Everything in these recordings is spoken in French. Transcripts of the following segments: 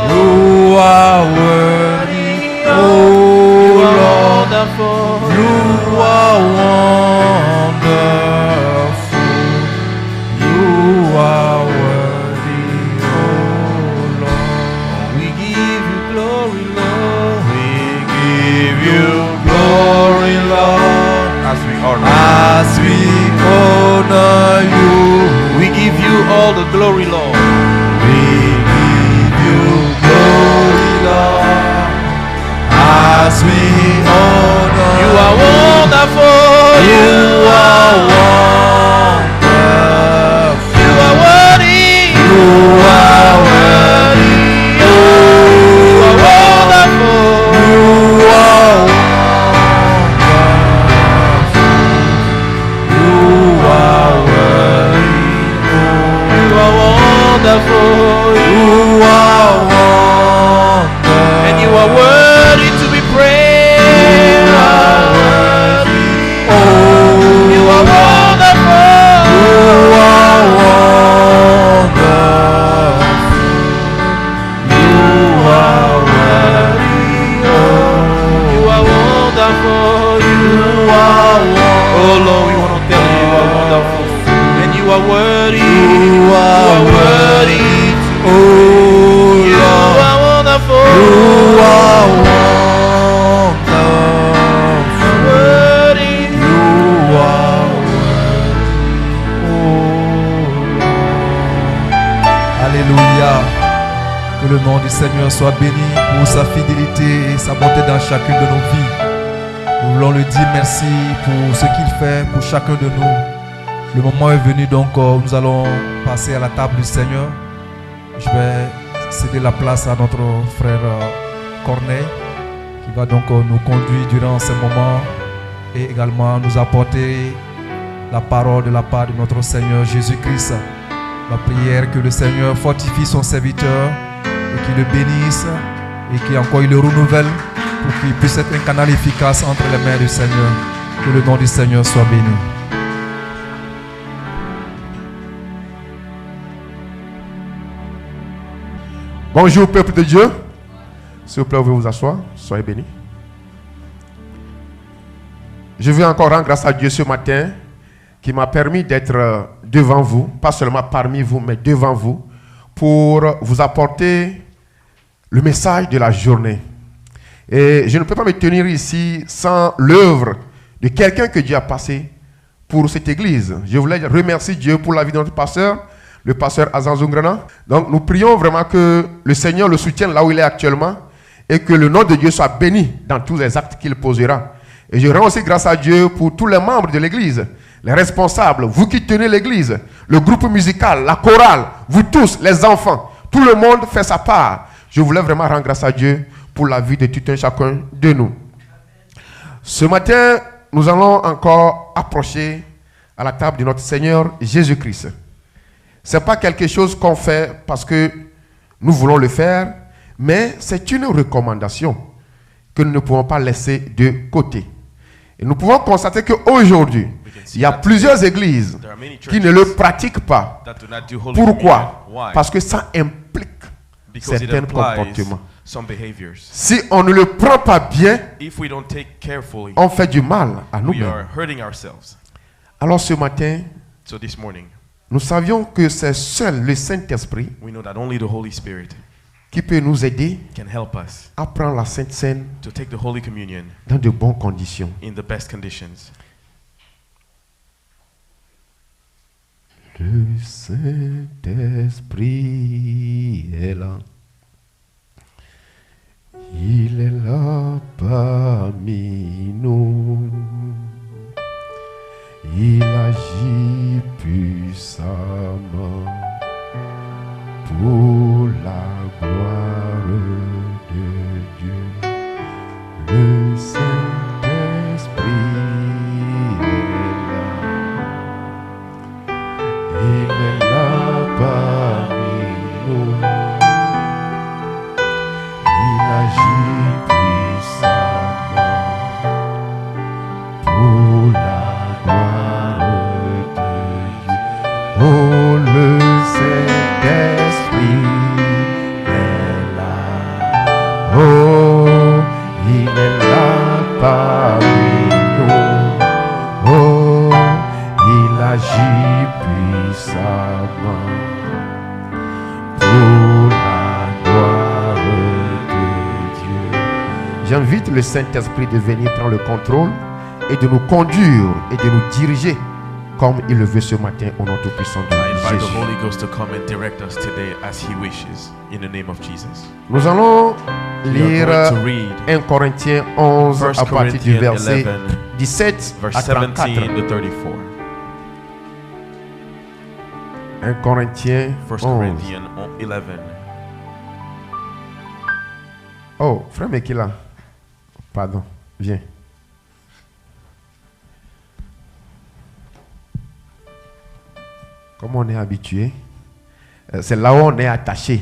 You are worthy, oh Lord. You are wonderful. You are worthy, oh Lord. We give you glory, Lord. We give you glory, Lord. As we honor You, we give you all the glory, Lord. we give you glory, Lord. As we honor You are wonderful. You are wonderful. You are worthy. You are worthy. You are wonderful. You are wonderful. You are worthy. You are wonderful. You are wonderful. And you are worthy to be praised. You are worthy. Oh, You are wonderful. you are wonderful. You are worthy. Oh, You are wonderful. you are Oh Lord, we want to tell you you are wonderful. And you are worthy. You are worthy. Oh, You Lord. are wonderful. You are wonderful. worthy. You are worthy. Oh, Lord. Alléluia. Que le nom du Seigneur soit béni pour sa fidélité et sa bonté dans chacune de nos vies. Nous voulons lui dire merci pour ce qu'il fait pour chacun de nous. Le moment est venu donc nous allons passer à la table du Seigneur. Je vais céder la place à notre frère Corneille qui va donc nous conduire durant ce moment et également nous apporter la parole de la part de notre Seigneur Jésus-Christ. Ma prière que le Seigneur fortifie son serviteur et qu'il le bénisse et qu'encore il le renouvelle pour qu'il puisse être un canal efficace entre les mains du Seigneur. Que le nom du Seigneur soit béni. Bonjour peuple de Dieu. S'il vous plaît, vous pouvez vous asseoir. Soyez bénis. Je veux encore rendre grâce à Dieu ce matin qui m'a permis d'être devant vous, pas seulement parmi vous, mais devant vous, pour vous apporter le message de la journée. Et je ne peux pas me tenir ici sans l'œuvre de quelqu'un que Dieu a passé pour cette église. Je voulais remercier Dieu pour la vie de notre pasteur, le pasteur Azan Zungrana. Donc nous prions vraiment que le Seigneur le soutienne là où il est actuellement et que le nom de Dieu soit béni dans tous les actes qu'il posera. Et je rends aussi grâce à Dieu pour tous les membres de l'église, les responsables, vous qui tenez l'église, le groupe musical, la chorale, vous tous, les enfants, tout le monde fait sa part. Je voulais vraiment rendre grâce à Dieu pour la vie de tout un chacun de nous. Ce matin, nous allons encore approcher à la table de notre Seigneur Jésus-Christ. Ce n'est pas quelque chose qu'on fait parce que nous voulons le faire, mais c'est une recommandation que nous ne pouvons pas laisser de côté. Et nous pouvons constater qu'aujourd'hui, il y a plusieurs églises qui ne le pratiquent pas. Pourquoi? Parce que ça implique certains comportements. Si on ne le prend pas bien, on fait du mal à nous-mêmes. Alors ce matin, nous savions que c'est seul le Saint-Esprit qui peut nous aider à prendre la Sainte Seine dans de bonnes conditions. Le Saint-Esprit est là. Il est là parmi nous. Il agit puissamment pour la gloire de Dieu. Le Saint-Esprit est là. Il est là parmi nous. Il agit puissamment pour la gloire de Dieu. Oh, le Saint-Esprit est là. J'invite le Saint-Esprit de venir prendre le contrôle et de nous conduire et de nous diriger comme il le veut ce matin au nom tout-puissant de I invite the Jésus. Holy Ghost to come and direct us today as He wishes, in the name of Jesus. Nous allons We are lire going to read 1 Corinthiens 11 à 1 partir du Corinthians verset 11, 17 à verse 34. 17 to 34. 1 Corinthiens 1 11. Corinthians 11. Oh, frère Mekila. Pardon, viens. Comme on est habitué, c'est là où on est attaché.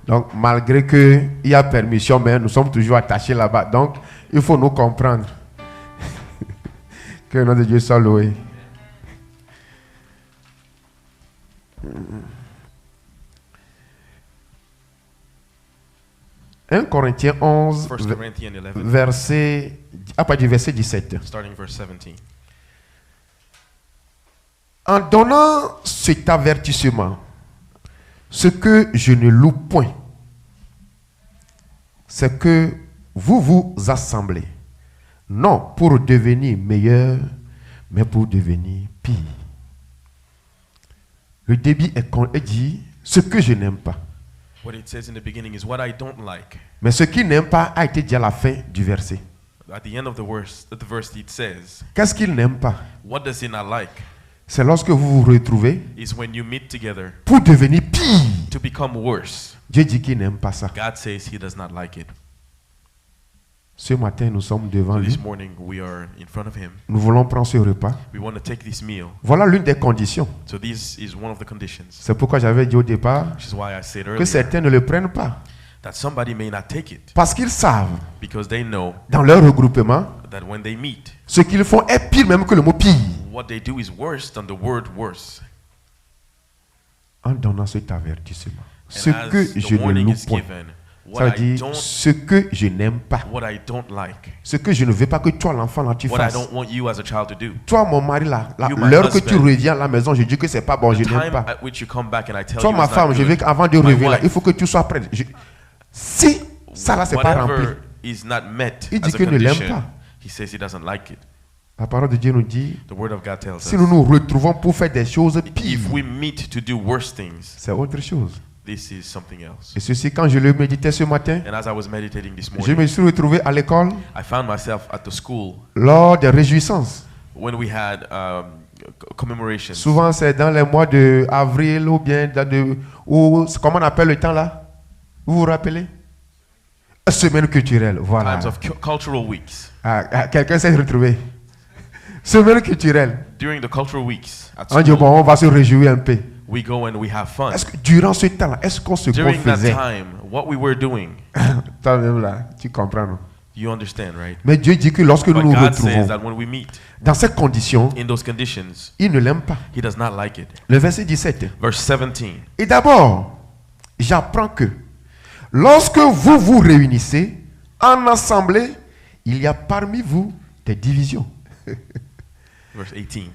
Donc, malgré qu'il y a permission, mais nous sommes toujours attachés là-bas. Donc, il faut nous comprendre. Que le nom de Dieu soit loué. « 1 Corinthiens 11, 1 Corinthians 11, verset, à partir du verset 17. starting verse 17. En donnant cet avertissement, ce que je ne loue point, c'est que vous vous assemblez, non pour devenir meilleur, mais pour devenir pire. Le début est dit, ce que je n'aime pas. What it says in the beginning is what I don't like. Mais ce qu'il n'aime pas a été dit à la fin du verset. At the end of the verse it says, Qu'est-ce qu'il n'aime pas? what does he not like? C'est lorsque vous vous retrouvez Is when you meet together pour devenir pire. to become worse. Dieu dit qu'il n'aime pas ça. God says He does not like it. Ce matin, nous sommes devant So lui. this morning we are in front of Him. Nous voulons prendre ce repas. We want to take this meal. Voilà l'une des conditions. So this is one of the conditions. C'est pourquoi j'avais dit au départ Which is why I said que earlier certains ne le prennent pas. that somebody may not take it Parce qu'ils savent, because they know dans leur regroupement, that when they meet, ce qu'ils font est pire même que le mot pire. what they do is worse than the word worse. En donnant cet avertissement, And ce as que the je ne warning loue is point, given, ça veut dire ce que je n'aime pas, what I don't like, ce que je ne veux pas que toi l'enfant là tu what I fasses. don't want you as a child to do. Toi mon mari là, You, my l'heure que tu husband, reviens à la maison, je dis que c'est pas bon, je The n'aime time pas. at which you come back and I tell Toi you ma it's femme, not je veux good. qu'avant de My revenir là, wife, il faut que tu sois prête. Si ça là c'est pas rempli, whatever is not met Il dit as a qu'il ne l'aime condition, pas. he says he doesn't like it. la parole de Dieu nous dit, The word of God tells si us nous nous retrouvons pour faire des choses pires, if we meet to do worse things, c'est autre chose. this is something else. Et ceci, quand je le méditais ce matin, And as I was meditating this je morning, me suis retrouvé à l'école I found myself at the school lors des réjouissances. when we had commemorations. Souvent, c'est dans les mois de avril ou bien comment on appelle le temps là? Vous vous rappelez? Semaine culturelle, voilà. Times of cultural weeks. Quelqu'un s'est retrouvé. Semaine culturelle. During the cultural weeks at On dit, school, bon, on va se réjouir un peu. we go and we have fun. Est-ce que durant ce temps-là, est-ce qu'on se During that confessait? time, what we were doing, Toi-même là, tu comprends, non? you understand, right? Mais Dieu dit que lorsque nous But nous God says retrouvons that when we meet dans ces conditions, in those conditions, il ne l'aime pas. He does not like it. Le verset 17. Verse 17. Et d'abord, j'apprends que lorsque vous vous réunissez en assemblée, il y a parmi vous des divisions. Verse 18.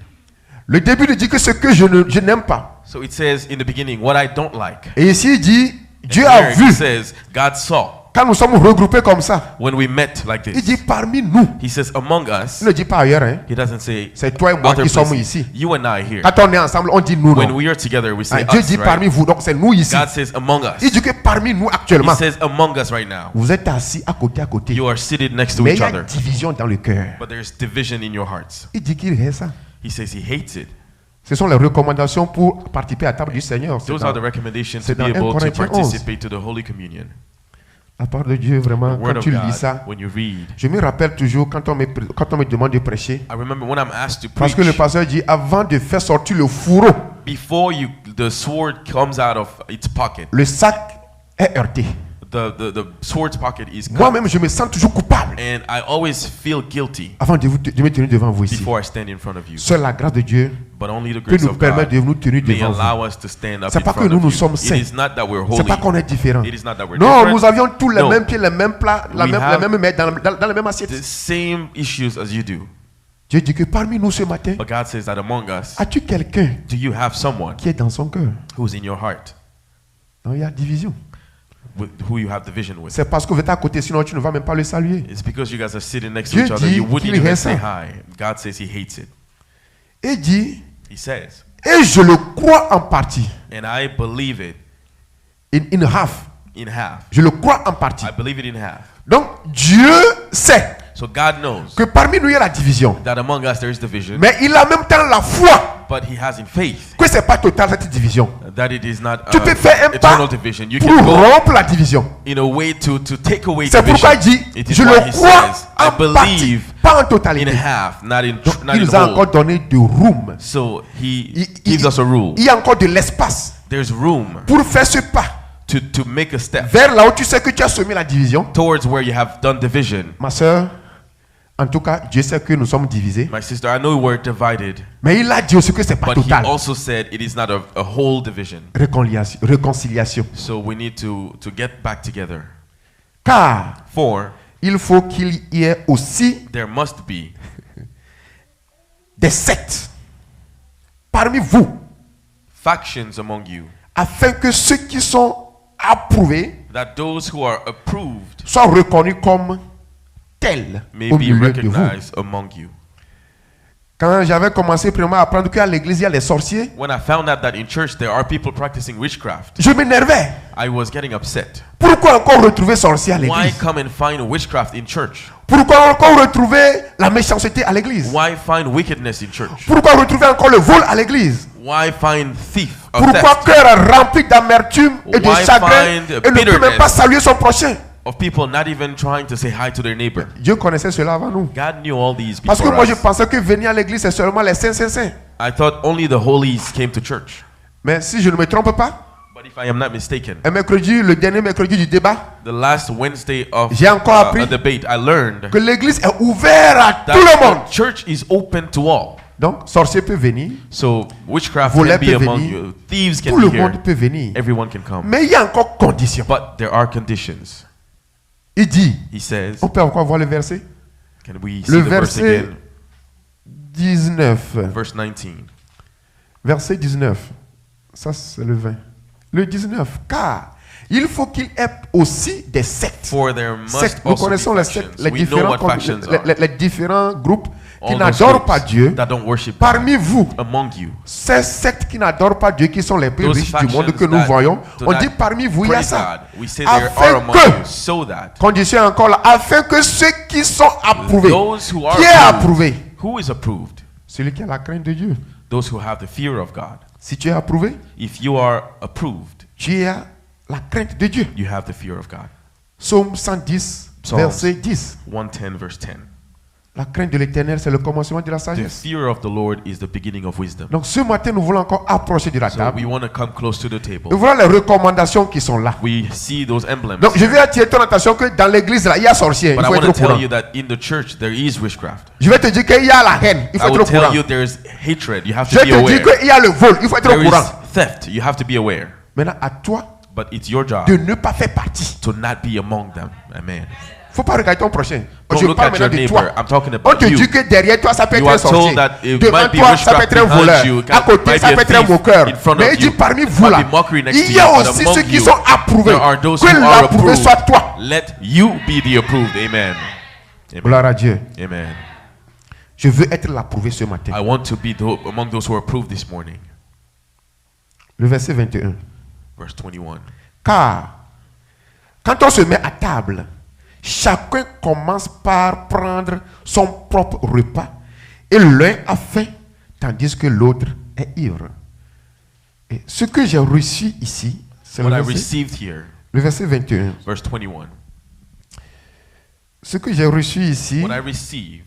Le début nous dit que ce que je n'aime pas. So it says in the beginning, what I don't like. Et ici, il dit, Dieu And a there vu, He says, God saw quand nous sommes regroupés comme ça, when we met like il this. dit parmi nous. He says among us. Il ne dit pas ailleurs, hein. He doesn't say C'est toi et moi other qui sommes places. ici. You and I here. Quand on est ensemble, on dit nous, When non. we are together, we say Dieu us, dit right? parmi vous, donc c'est nous ici. God says among us. Il dit que parmi nous He actuellement, says among us right now. vous êtes assis à côté. You are seated next to Mais il each y a other. division dans le cœur. But there's division in your hearts. Il dit qu'il hait ça. He says he hates it. Ce sont les recommandations pour participer à la table du Seigneur. C'est Those are dans the recommendations c'est to be dans 1 able to Corinthiens 11. participate to the Holy Communion. la parole de Dieu, vraiment, The Word quand of tu lis God, ça, when you read. je me rappelle toujours quand on me demande de prêcher, I remember when I'm asked to parce que le preach, pasteur dit, avant de faire sortir le fourreau, before the sword comes out of its pocket, le sac est heurté. the sword's pocket is cut. Moi-même, je me sens toujours coupable And I always feel guilty avant de me tenir devant vous ici. before I stand in front of you. Seule la grâce de Dieu But only the peut grace nous of permettre God de nous tenir may devant vous. allow us to stand up C'est in pas que front nous, of nous you. sommes It saints. is not that we're C'est pas holy. qu'on est différent. It is not that we're Non, different. nous avions tous les No. mêmes pieds, les mêmes plats, la We même have main dans la même assiette. The same issues as you do. Dieu dit que parmi nous ce matin, But God says that among us, as-tu quelqu'un do you have someone qui est dans son cœur? who's in your heart? Non, il y a division. who you have the vision with. C'est parce que vous êtes à côté, sinon tu ne vas même pas le saluer. It's because you guys are sitting next to Dieu each other. dit You wouldn't qu'il even hait say ça. hi. God says He hates it. Et dit, He says, et je le crois en partie. and I believe it In half. in half. Je le crois en partie. I believe it in half. Donc Dieu sait So God knows que parmi nous il y a la division. that among us there is division, Mais il a en même temps la foi but He has in faith que c'est pas total cette division. that it is not Tu peux faire un eternal pas division. You pour can go rompre la division. in a way to take away C'est division. pourquoi il dit, It is je why le He crois says, I en partie, believe pas en in totalité. half, not in Donc, not il in nous a whole. encore donné de room. So He Il gives us a rule. il y a encore de l'espace There's room pour faire ce pas to make a step vers là où tu sais que tu as semé la division. towards where you have done division. Ma soeur, en tout cas, Dieu sait que nous sommes divisés. My sister, I know we're divided, Mais il a dit aussi que c'est pas but He total. also said it is not a whole division. Réconciliation. So we need to get back together. Car For il faut qu'il y ait aussi there must be des sectes parmi vous, factions among you, afin que ceux qui sont approuvés that those who are approved soient reconnus comme tels may au be milieu de vous. recognized among you. Quand j'avais commencé premièrement à apprendre qu'à l'église il y a les sorciers, When I found out that in church there are people practicing witchcraft, je m'énervais. I was getting upset. Pourquoi encore retrouver sorciers à Why l'église? come and find witchcraft in church? Pourquoi encore retrouver la méchanceté à l'église? Why find wickedness in church? Pourquoi retrouver encore le vol à l'église? Why find thief or Pourquoi theft cœur rempli d'amertume et de Why chagrin find et ne peut même bitterness? pas saluer son prochain? of people not even trying to say hi to their neighbor? Dieu connaissait cela avant nous. God knew all these Parce que before moi je us. pensais que venir à l'église c'est seulement les saints. I thought only the holies came to church. Mais si je ne me trompe pas, But if I am not mistaken, un mercredi, le dernier mercredi du débat, the last Wednesday of J'ai encore appris a debate, I learned que l'église est ouverte à that tout le monde. the church is open to all. Donc, sorcier peut venir, So witchcraft Voleur can be peut among venir. you. Thieves can tout be le here. monde peut venir. Everyone can come. Mais il y a encore condition. But there are conditions. Il dit, He says, on peut encore voir le verset. can we see Le the verse verset again? 19. Verse 19. Verset 19. Ça, c'est le 20. Le 19. Car il faut qu'il y ait aussi des sectes. For there must Sectes, nous also connaissons be les factions. sectes, les We know différents, what factions are. les différents groupes qui All those n'adorent pas groups Dieu. that don't worship God. Parmi vous, Among you, ces sectes qui n'adorent pas Dieu, qui sont les plus those riches du monde factions que nous that voyons, do on not dit parmi vous, il y a praise ça. God. We say there Afin are among que- you, so that Condition encore là, afin que ceux qui sont approuvés, those who are qui est approuvé, who is approved? celui qui a la crainte de Dieu. Those who have the fear of God. Si tu es approuvé, If you are approved, tu as la crainte de Dieu. you have the fear of God. Psaume 110, Psalms. verset 10. 110 verse 10. La crainte de l'Éternel, c'est le commencement de la The sagesse. fear of the Lord is the beginning of wisdom. Donc ce matin, nous voulons encore approcher de la So table. we want to come close to the table. Nous voulons les recommandations qui sont là. We see those emblems. Donc je vais attirer ton attention que dans l'église, là, il y a sorcier. But Il I faut want être to au tell courant. you that in the church there is witchcraft. Je vais te dire qu'il y a la haine. Il faut I être will au tell courant. you there is hatred. You have Je to vais be te dire aware. qu'il y a le vol. Il faut être au There is courant. theft. You have to be aware. Maintenant, à toi But it's your job de ne pas faire partie. to not be among them. Amen. Faut pas regarder ton prochain. Don't Je look parle at your maintenant de toi. neighbor. I'm talking On about te you. dit que derrière toi, ça peut être You un are told sorcier. that it Devant might be toi, ça peut witchcraft être un voleur. behind you. À côté, Might ça be peut a être un thief moqueur. in front Mais of il dit you. parmi vous Might là, be mockery next to il y you, a but aussi among ceux qui you, sont approuvés. there are those Que who are l'approuvé soit approved. toi. Let you be the approved. Amen. Amen. Gloire à Dieu. Amen. Je veux être l'approuvé ce matin. I want to be among those who are approved this morning. Le verset 21. Verse 21. Car quand on se met à table, chacun commence par prendre son propre repas et l'un a faim tandis que l'autre est ivre. Et ce que j'ai reçu ici, c'est What I le verset received here, Le verset 21. verse 21. Ce que j'ai reçu ici What I received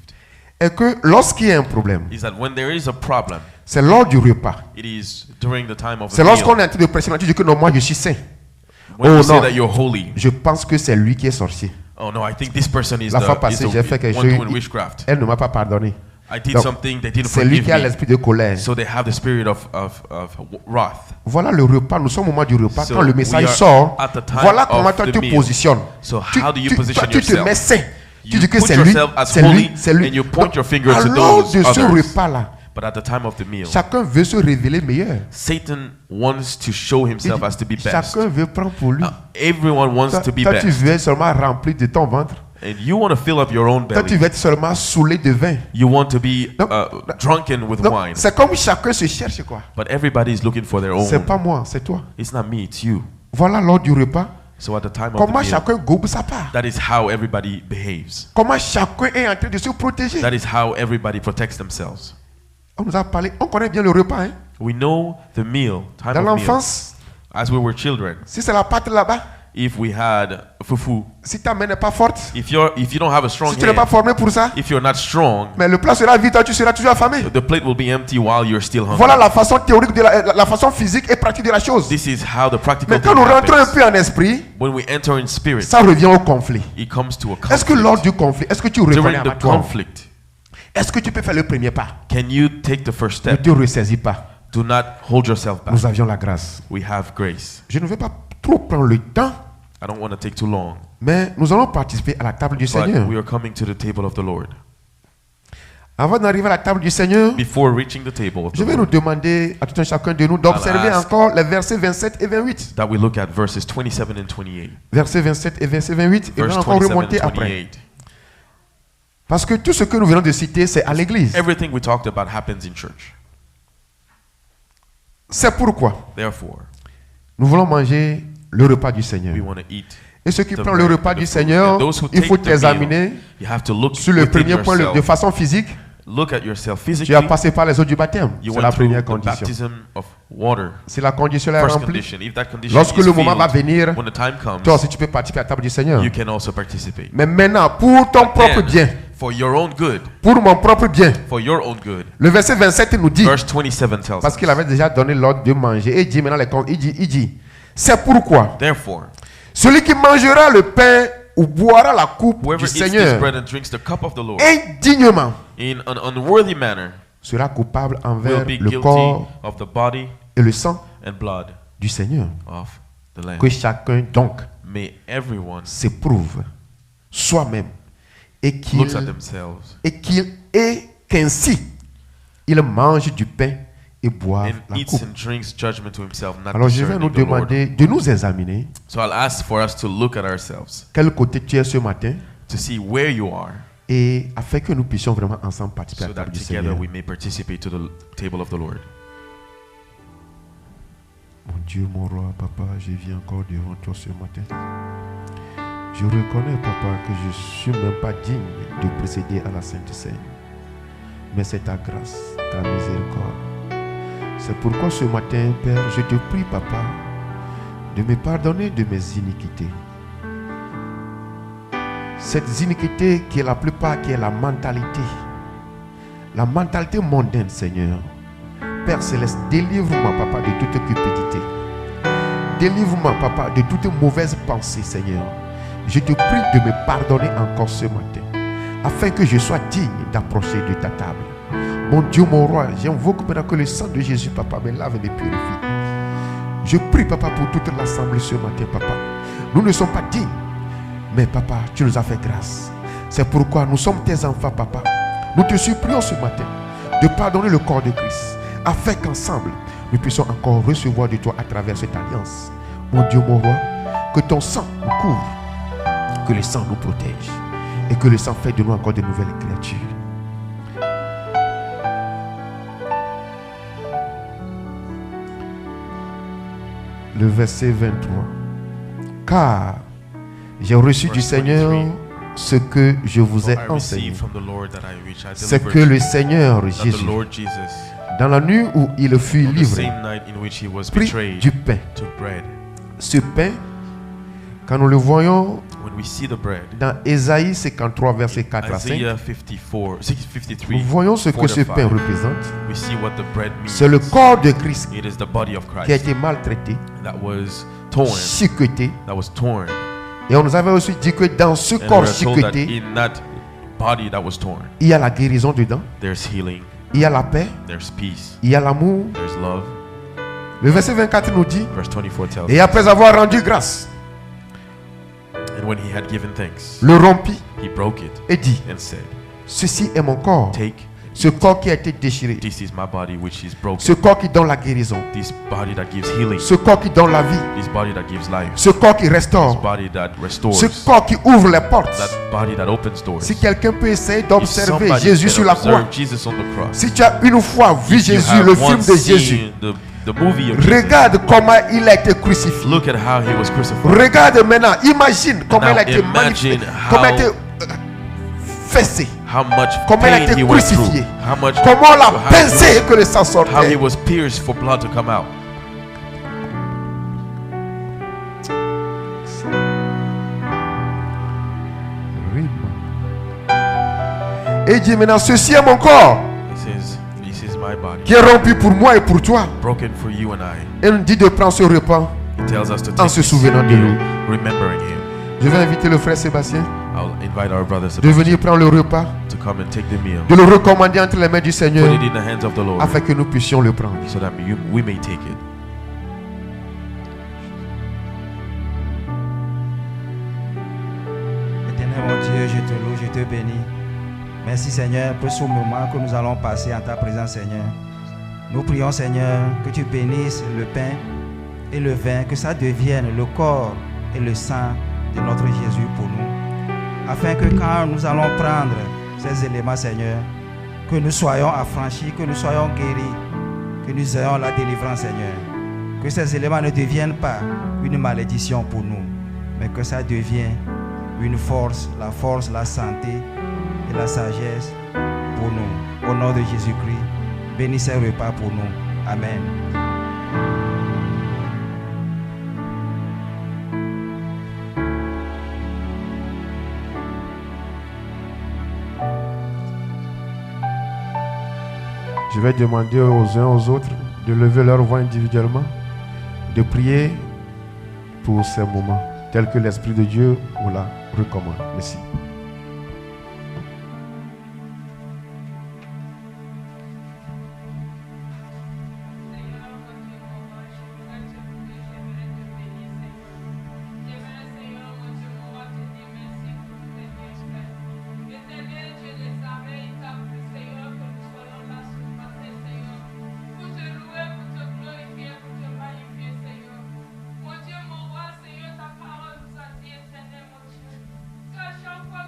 est que lorsqu'il y a un problème, is that when there is a problem, c'est lors du repas. it is during the time of C'est the lorsqu'on meal. est en train de prêcher, tu dis que non, moi je suis saint. When Oh, you say non. that you're holy. Je pense que c'est lui qui est sorcier. Oh no, I think this person is La fois the passée, j'ai fait quelque one doing chose. witchcraft. Elle ne m'a pas pardonné. I did Donc, something they didn't C'est lui forgive qui a me. l'esprit de colère. So they have the spirit of wrath. Voilà le repas. Nous sommes au moment du repas. So Quand le we message are sort, at the time voilà of comment toi the tu meal. positionnes. So how do you position toi, tu te yourself? mets saint. Tu You dis que put c'est lui, yourself as c'est lui, holy c'est lui. and you point Donc, your finger to alors those de ce others. repas-là, But at the time of the meal, chacun veut se révéler meilleur. Satan wants to show Il himself dit, as to be best. chacun veut prendre pour lui. Everyone wants to be Toi, tu best. veux être seulement rempli de ton ventre. And you want to fill up your own Toi, tu belly. veux être seulement saoulé de vin. You want to be Donc, drunken with Donc, wine. c'est comme chacun se cherche quoi. But everybody is looking for their C'est own. pas moi, c'est toi. It's not me, it's you. Voilà lors du repas. So at the time of the Comment meal, chacun gobe sa part. that is how everybody behaves. Comment chacun est en train de se protéger. That is how everybody protects themselves. On nous a parlé, on connaît bien le repas. Hein? We know the meal, time Dans of meal. l'enfance, As we were children, si c'est la pâte là-bas, if we had fufu, si ta main n'est pas forte, if you don't have a strong si tu n'es pas hand, formé pour ça, if you're not strong, mais le plat sera vide, toi tu seras toujours affamé. the plate will be empty while you're still hungry. Voilà la façon théorique, de la façon physique et pratique de la chose. This is how the practical Mais quand thing nous rentrons un happens. peu en esprit, When we enter in spirit, ça revient au conflit. it comes to a Est-ce que lors conflict. du conflit, est-ce que tu reconnais During à the toi? conflict, Est-ce que tu peux faire le premier pas? can you take the first Ne step? te ressaisis pas. Do not hold yourself back. Nous avions la grâce. We have grace. Je ne vais pas trop prendre le temps, I don't want to take too long, mais nous allons participer à la table du but Seigneur. we are coming to the table of the Lord. Avant d'arriver à la table du Seigneur, Before reaching the table of the je vais nous Lord, demander à tout un chacun de nous d'observer I'll ask- encore les versets 27 et 28. that we look at verses 27 and 28. Versets 27 et verset 28. Et nous Verse allons encore 27 remonter and après. 28. Parce que tout ce que nous venons de citer, c'est à l'église. Everything we talked about happens in church. C'est pourquoi Therefore, nous voulons manger le repas du Seigneur. we want to eat Et ceux qui the prennent le bread repas and du the fruit. Seigneur, And those who il faut take the meal, t'examiner you have to look sur le within premier point yourself. de façon physique. Look at yourself Tu as physically. passé par les eaux du baptême. You C'est la went through première the condition. baptism of water. Si la condition est First remplie, condition. If that condition lorsque is le moment va filled, venir, when the time comes, toi aussi tu peux participer à la table du Seigneur. you can also participate. Mais maintenant, pour ton propre Then, bien, for your own good, pour mon propre bien, for your own good. le verset 27 nous dit, Verse 27 tells parce us, qu'il avait déjà donné l'ordre de manger, et il dit maintenant, il dit, c'est pourquoi therefore, celui qui mangera le pain ou boira la coupe whoever du eats this Seigneur bread and drinks the cup of the Lord indignement in an unworthy manner sera coupable will envers be le guilty corps of the body et le sang and blood du Seigneur. of the Lamb. Que chacun donc May everyone s'éprouve soi-même et looks at themselves qu'ainsi il mange du pain et boive and la eats coupe. and drinks judgment to himself, not Alors je vais nous discerning the Lord. demander de nous examiner So I'll ask for us to look at ourselves, quel côté tu es ce matin to see where you are, et afin que nous puissions vraiment ensemble participer à so la that table du together Seigneur. we may participate to the table of the Lord. Mon Dieu, mon roi, papa, je viens encore devant toi ce matin. Je reconnais, papa, que je ne suis même pas digne de précéder à la Sainte Seine. Mais c'est ta grâce, ta miséricorde. C'est pourquoi ce matin, Père, je te prie, papa, de me pardonner de mes iniquités. Cette iniquité qui est la plupart, qui est la mentalité mondaine, Seigneur. Père Céleste, délivre-moi, papa, de toute cupidité. Délivre-moi, papa, de toute mauvaise pensée, Seigneur. Je te prie de me pardonner encore ce matin, afin que je sois digne d'approcher de ta table. Mon Dieu, mon roi, j'invoque maintenant que le sang de Jésus, papa, me lave et me purifie. Je prie, papa, pour toute l'assemblée ce matin, papa. Nous ne sommes pas dignes, mais papa, tu nous as fait grâce. C'est pourquoi nous sommes tes enfants, papa. Nous te supplions ce matin de pardonner le corps de Christ, afin qu'ensemble, nous puissions encore recevoir de toi à travers cette alliance. Mon Dieu, mon roi, que ton sang nous couvre, que le sang nous protège, et que le sang fait de nous encore de nouvelles créatures. Le verset 23. Car j'ai reçu du Seigneur ce que je vous ai For I enseigné. received from the Lord that I C'est que delivered le Seigneur that Jésus, the Lord Jesus, dans la nuit où il fut on the livré, same night in which he was prit betrayed, du pain. took bread. Ce pain, quand nous le voyons When we see the bread, dans Ésaïe 53, verset 4 à 5, Isaiah 53, nous voyons ce que ce 4 pain and 5, représente. we see what the bread means. C'est le corps de Christ It is the body of qui a Christ été maltraité, that was torn, chiqueté. torn. Et on nous avait aussi dit que dans ce And we corps are told that chiqueté, in that body that was torn, il y a la guérison dedans, there's healing, il y a la paix, there's peace, il y a l'amour. there's love. Le verset 24 nous dit, Verse 24 tells et us, après avoir rendu grâce, and when he had given thanks, le rompit he broke it et dit, and said, ceci est mon corps take, Ce corps qui a été déchiré. This is my body which is broken. Ce corps qui donne la guérison. This body that gives healing. Ce corps qui donne la vie. This body that gives life. Ce corps qui This restaure. body that restores. Ce corps qui ouvre les portes. That body that opens doors. Si quelqu'un peut essayer If d'observer somebody Jésus can sur la croix. observe Jesus on the cross. Si tu as une fois vu If you Jésus, have le film once de seen Jésus, the movie of Jesus, regarde comment il a été crucifié. look at how he was crucified. Regarde maintenant, imagine comment il a été imagine magnifié, how- comment il a été fessé, How much comment il a pain été he went through. crucifié, How much comment on l'a how- pincé et que le sang how he sortait. was pierced for blood to come out. Et il dit maintenant, ceci est mon corps This is my body, qui est rompu pour moi et pour toi. broken for you and I. Et il nous dit de prendre ce repas He tells us to en take se this souvenant de lui. meal, remembering him. Je vais inviter le frère Sébastien I'll invite our brothers de venir prendre le repas, to come and take the meal. de le recommander entre les mains du Put Seigneur it in the hands of the Lord afin que nous puissions le prendre. so that we may take it. Éternel mon Dieu, je te loue, je te bénis. Merci Seigneur pour ce moment que nous allons passer en ta présence Seigneur. Nous prions Seigneur que tu bénisses le pain et le vin, que ça devienne le corps et le sang de notre Jésus pour nous. Afin que quand nous allons prendre ces éléments Seigneur, que nous soyons affranchis, que nous soyons guéris, que nous ayons la délivrance Seigneur. Que ces éléments ne deviennent pas une malédiction pour nous, mais que ça devienne une force, la santé et la sagesse pour nous. Au nom de Jésus-Christ, bénis ces repas pour nous. Amen. Je vais demander aux uns aux autres de lever leur voix individuellement, de prier pour ces moments, tels que l'Esprit de Dieu vous la recommande. Merci. Chaque fois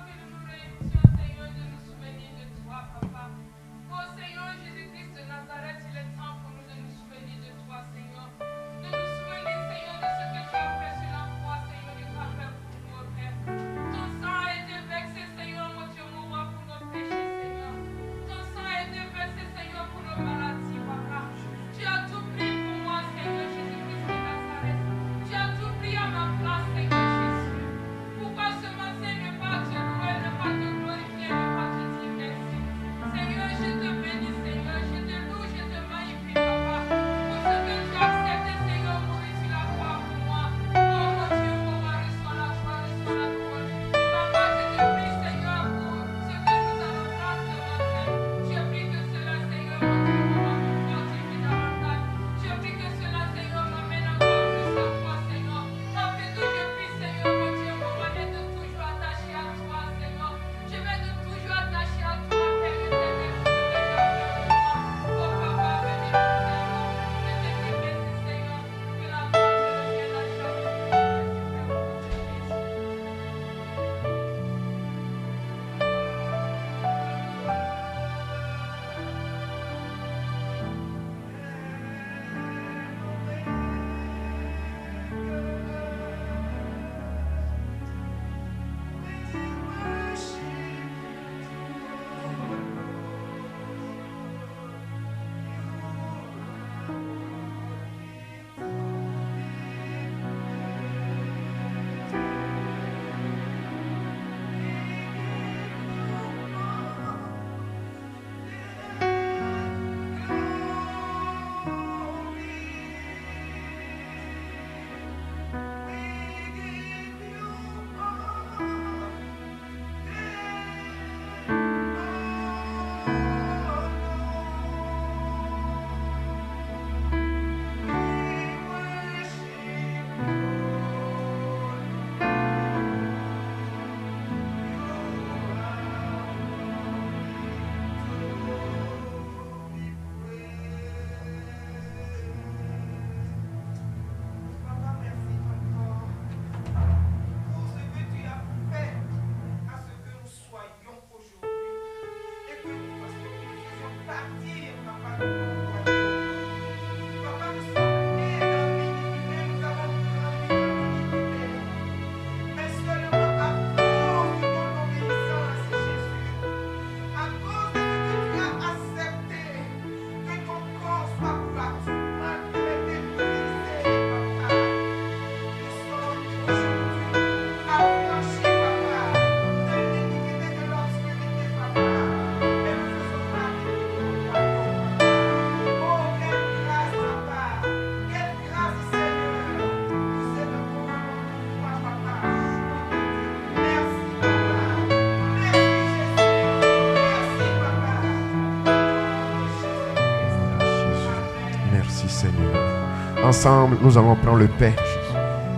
Ensemble, nous allons prendre le pain.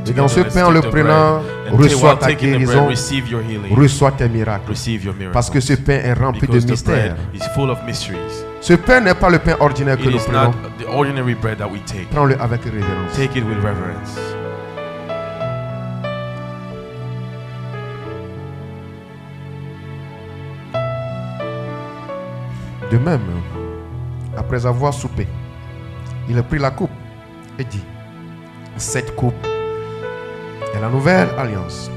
Et dans ce Together, let's pain, en le take the bread. prenant, And reçois while ta taking the bread, guérison, receive your healing. reçois tes miracles. Receive your miracle. Parce que ce pain est rempli de Because the mystères. bread is full of mysteries. Ce pain n'est pas le pain ordinaire que It nous is prenons. not the ordinary bread that we take. Prends-le avec révérence. Take it with reverence. De même, après avoir soupé, il a pris la coupe et dit, cette coupe est la nouvelle alliance.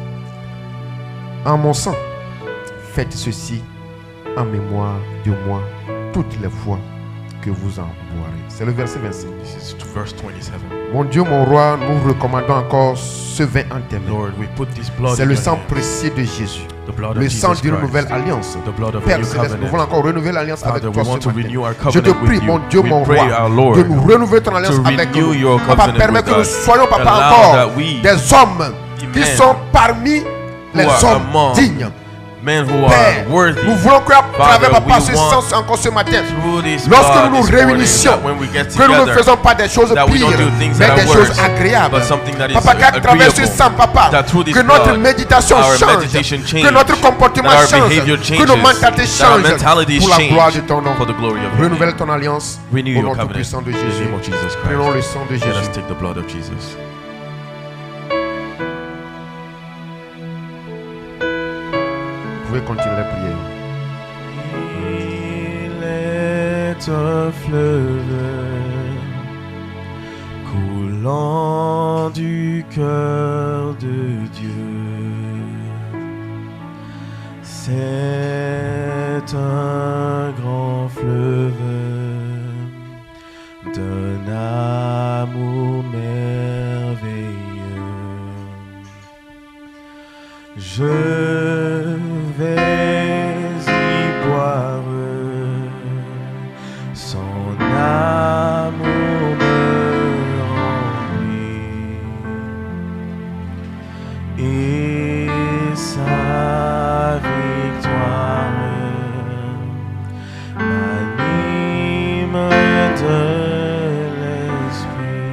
En mon sang, faites ceci en mémoire de moi toutes les fois que vous en boirez. C'est le verset 25. This is verse 27. Mon Dieu, mon roi, nous recommandons encore ce vin en tes mains. Lord, we put this blood C'est in le your sang hands. précieux de Jésus. The blood Le of sang Jesus d'une Christ. nouvelle alliance. The blood of a Père new Céleste, nous voulons covenant. encore renouveler l'alliance avec Father, toi we want ce to matin. renew our Je te covenant prie, with mon you. Dieu, We mon pray, roi, our Lord, de nous renouveler ton alliance to avec renew nous. your Papa, covenant permets with que nous us. soyons, papa, Allow encore that we, des hommes qui men, sont parmi les are hommes among dignes. men who Père, are worthy. nous voulons qu'à travers, Father, papa, we ce want sens encore ce matin, through this lorsque blood nous nous this morning, réunissions, that when we get que nous ne together, faisons pas des choses that we pires, don't do things mais that des are choses worse, agréables. but something that is Papa, qu'à travers ce agreeable. sang, papa, That through this que notre blood, méditation our change, meditation change, que notre comportement that our change, behavior que nos changes, mentalités that our changent mentalities pour la change gloire de ton nom. for the glory of your Renouvelle name. ton alliance Renew au your nom covenant tout-puissant de in the Jésus. name of Jesus Prenons le Christ. sang de Let us Jésus. take the blood of Jesus. Vous pouvez continuer la prière. Il est un fleuve coulant du cœur de Dieu. C'est un grand fleuve d'un amour merveilleux. Je vais y boire, son amour me remplit et sa victoire m'anime de l'esprit.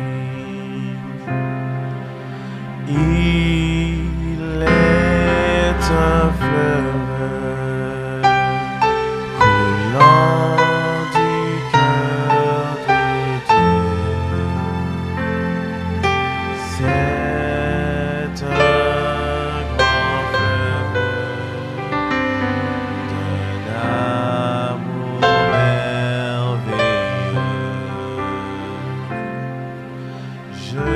Il est un fleuve coulant du cœur de Dieu. C'est un grand fleuve d'un amour merveilleux. Je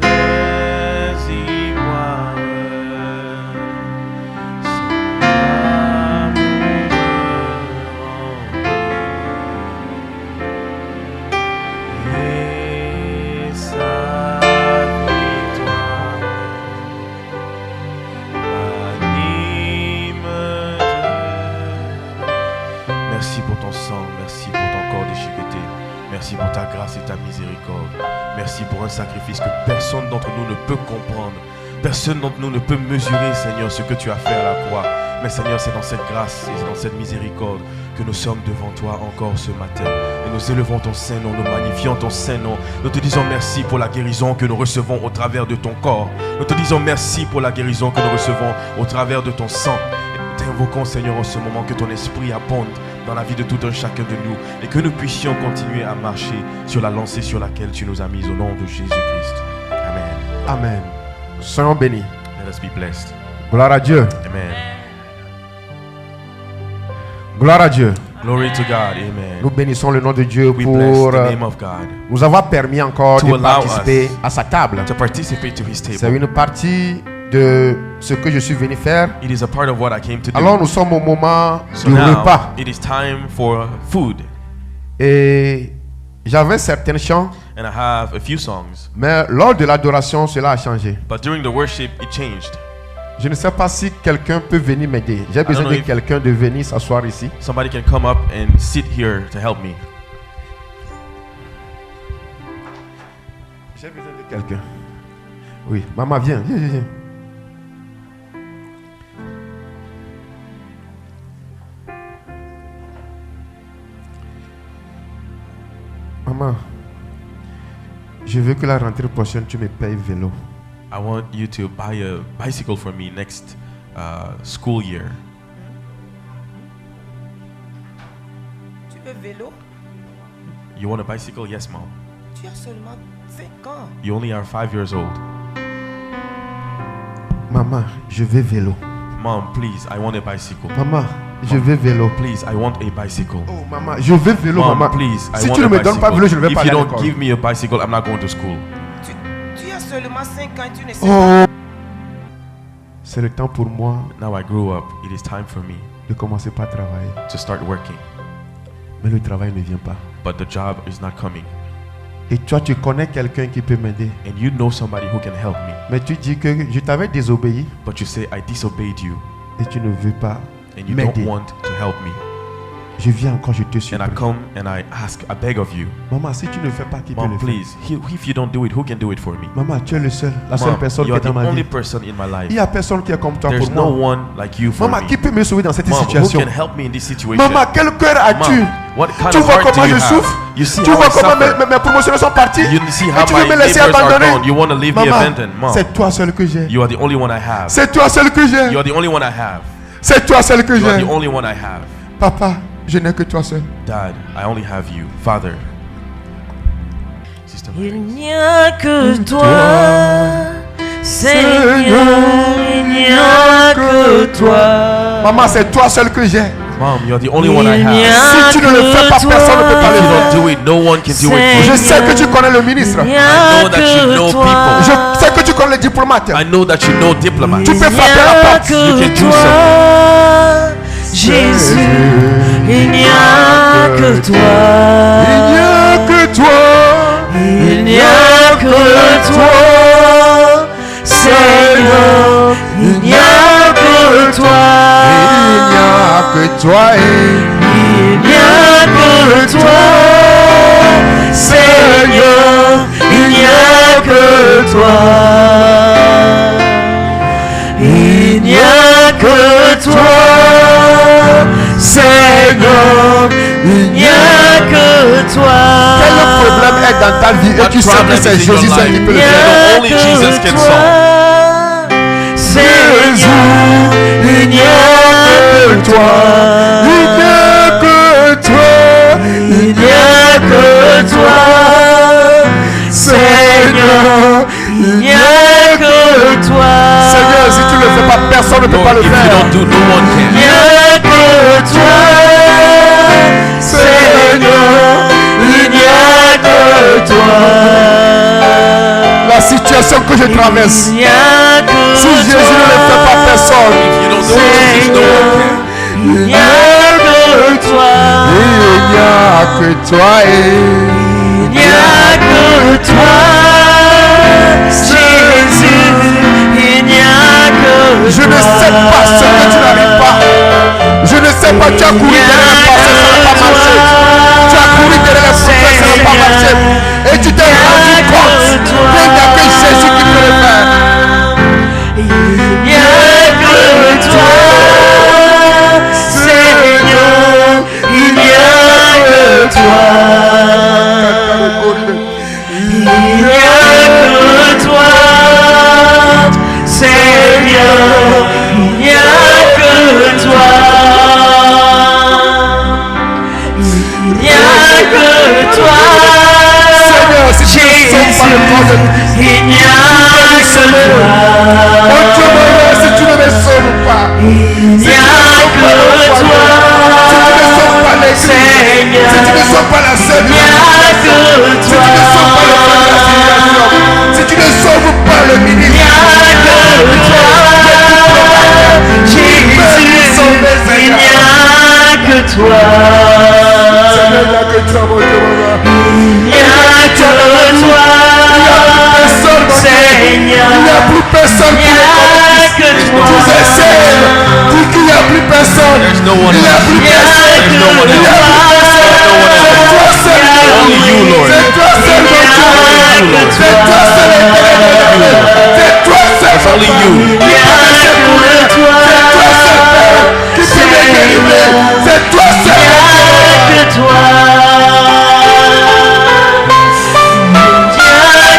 vais y boire son amour et sa victoire m'anime de... Merci pour ton sang, merci pour ton corps déchiqueté. Merci pour ta grâce et ta miséricorde. Merci pour un sacrifice que personne d'entre nous ne peut comprendre. Personne d'entre nous ne peut mesurer, Seigneur, ce que tu as fait à la croix. Mais Seigneur, c'est dans cette grâce et dans cette miséricorde que nous sommes devant toi encore ce matin. Et nous élevons ton Saint-Nom, nous magnifions ton Saint-Nom. Nous te disons merci pour la guérison que nous recevons au travers de ton corps. Nous te disons merci pour la guérison que nous recevons au travers de ton sang. Et nous t'invoquons, Seigneur, en ce moment que ton esprit abonde dans la vie de tout un chacun de nous et que nous puissions continuer à marcher sur la lancée sur laquelle tu nous as mis au nom de Jésus-Christ. Amen. Amen. Soyons bénis. Let us be blessed. Gloire à Dieu. Amen. Gloire à Dieu. Glory to God. Amen. Nous bénissons le nom de Dieu We pour bless the name of God nous avoir permis encore To de allow participer us à sa table. to participate to His C'est table. une partie de ce que je suis venu faire. It is a part of what I came to do. Alors nous sommes au moment So du now repas. it is time for food, Et j'avais certains chants, and I have a few songs. mais lors de l'adoration, cela a changé. But during the worship, it changed. Je ne sais pas si quelqu'un peut venir m'aider. J'ai besoin know de if- quelqu'un de venir s'asseoir ici. Somebody can come up and sit here to help me. J'ai besoin de quelqu'un. Oui, maman, viens, viens, viens, viens. Maman, Je veux que la rentrée prochaine, tu me payes vélo. I want you to buy a bicycle for me next school year. Tu veux vélo? You want a bicycle? Yes, Mom. Tu as seulement 5 ans. You only are 5 years old. Maman, je veux vélo. Mom, please, I want a bicycle. Maman, je veux vélo. Please, I want a bicycle. Oh, maman, je veux vélo, Mom, maman. please, I Si want tu ne a me donnes pas vélo, je ne vais If pas you aller à don't l'école. give me a bicycle, I'm not going to school. Tu as seulement 5 ans et tu ne sais pas. Oh, c'est le temps pour moi Now I grew up. It is time for me de commencer par travailler. to start working. Mais le travail ne vient pas. But the job is not coming. Et toi, tu connais quelqu'un qui peut m'aider. And you know somebody who can help me. Mais tu dis que je t'avais désobéi But you say, I disobeyed you. et tu ne veux pas And you m'aider. don't want to help me. Je viens encore, je te And I supplie. come and I ask, I beg of you. Maman, si tu ne fais pas, qui peut Mom, le faire? please, if you don't do it, who can do it for me? Maman, tu es le seul, la seule Mom, personne qui you est are the dans ma only vie. person in my Il life. n'y a personne qui est comme toi There's pour no moi. one like you for Maman, me. qui peut me sauver dans cette Mom, who situation? can help me in this situation? Maman, quel cœur as-tu? Mom, what kind Tu of vois heart do comment you je have? souffre? You see Tu how vois I comment suffer? mes promotions sont parties? You see Et how tu veux my me laisser neighbors are abandonner? gone. You want to leave me Maman, abandoned. Mom, c'est toi seul que j'ai. you are the only one I have. C'est toi seul que j'ai. You are the only one I have. C'est toi seul que You are j'ai. the only one I have. Papa, je n'ai que toi seul. Dad, I only have you. Father. Sister Mary. Il n'y a que toi, Seigneur, il n'y a que toi. Maman, c'est toi seul que j'ai. Mom, you are the only one I Il n'y have. a Si tu ne le fais pas, que personne ne peut pas If le you faire. don't do it, no one can do it for Je you. sais que tu connais le ministre. Il n'y I a know that you know que toi. people. Je sais que tu connais le diplomate. I know that you know diplomats. Tu peux Il n'y frapper la a porte. You can que do toi, Jésus. Il n'y a que toi. Il n'y a que toi. Il n'y a que toi, Seigneur. Il n'y a que toi. Il n'y a que toi. Il n'y a que toi, Seigneur. Il n'y a que toi. Il n'y a que toi, Seigneur. Il n'y a que toi. Quel problème est dans ta vie et What tu sais que problem c'est is in your Jésus seul life? qui peut le Il n'y faire. a Only que Jesus can toi, solve. Seigneur. Il n'y a que toi. Il n'y a que toi. Il n'y a que toi, Seigneur. Il n'y a que toi. Seigneur, si tu ne le fais pas, personne ne peut pas Lord, le if you faire. don't do, no one Il n'y can. a que toi, Seigneur. Il n'y a que toi. La situation que je traverse, Il n'y a que si Jésus ne le fait pas, personne. If you don't do it, no one can. Il n'y a que toi. Il n'y a que toi. Il n'y a que toi, Jésus. Il n'y a que Je toi. ne sais pas ce que tu n'arrives pas. Je ne sais pas, tu as couru derrière le passé, ça n'a pas marché. Tu as couru derrière le prophète, ça n'a pas marché. Et tu t'es rendu compte qu'il n'y a que Jésus qui peut le faire. Il n'y a que toi, Seigneur. Il n'y a que toi. Il n'y a que toi, Seigneur. Il n'y a que toi. Il n'y a que toi, Seigneur, si tu ne sauves pas le corps de Christ, il n'y a que toi. oh Dieu mon, si tu ne me sauves pas, Il n'y a que toi, si tu ne sauves pas l'église, Seigneur. si tu ne sauves pas la seule, Il n'y a que si tu toi. ne sauves pas le frère de la civilisation, si tu ne sauves pas le Il n'y ministre, a que toi, Jésus. Il n'y a que toi. Seigneur, il n'y a que toi, mon Dieu, mon roi. Il n'y a que toi, Personne, mon Dieu. Seigneur. Il n'y a plus personne Il pour n'y les a que Tu toi. essaies, dis qu'il n'y a plus personne. There's no one Il n'y a else. plus Il n'y a personne. que no one Il n'y a else. plus personne. No one else. C'est toi seul. Only you, Lord. C'est toi seul, mon Dieu. C'est toi seul, éternel. C'est toi seul. It's only you. Il n'y a que toi. C'est toi seul, Père, qui peut me délivrer. C'est toi seul. Que toi. Il n'y a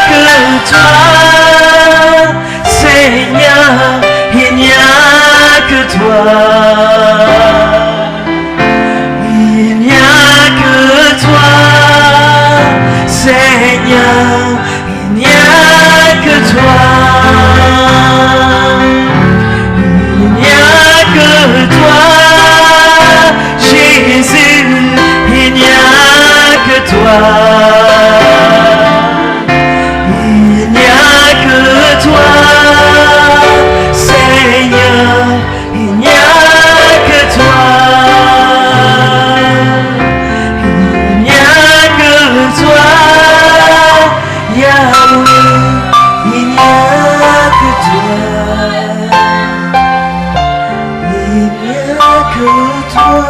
que toi,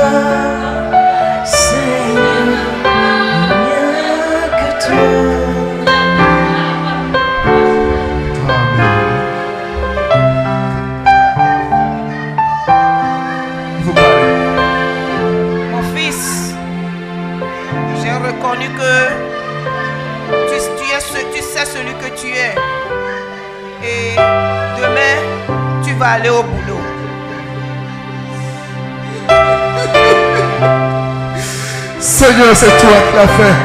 Seigneur, il n'y a que toi. Reconnu que tu sais celui que tu es et demain tu vas aller au boulot. Seigneur, c'est toi qui l'as fait.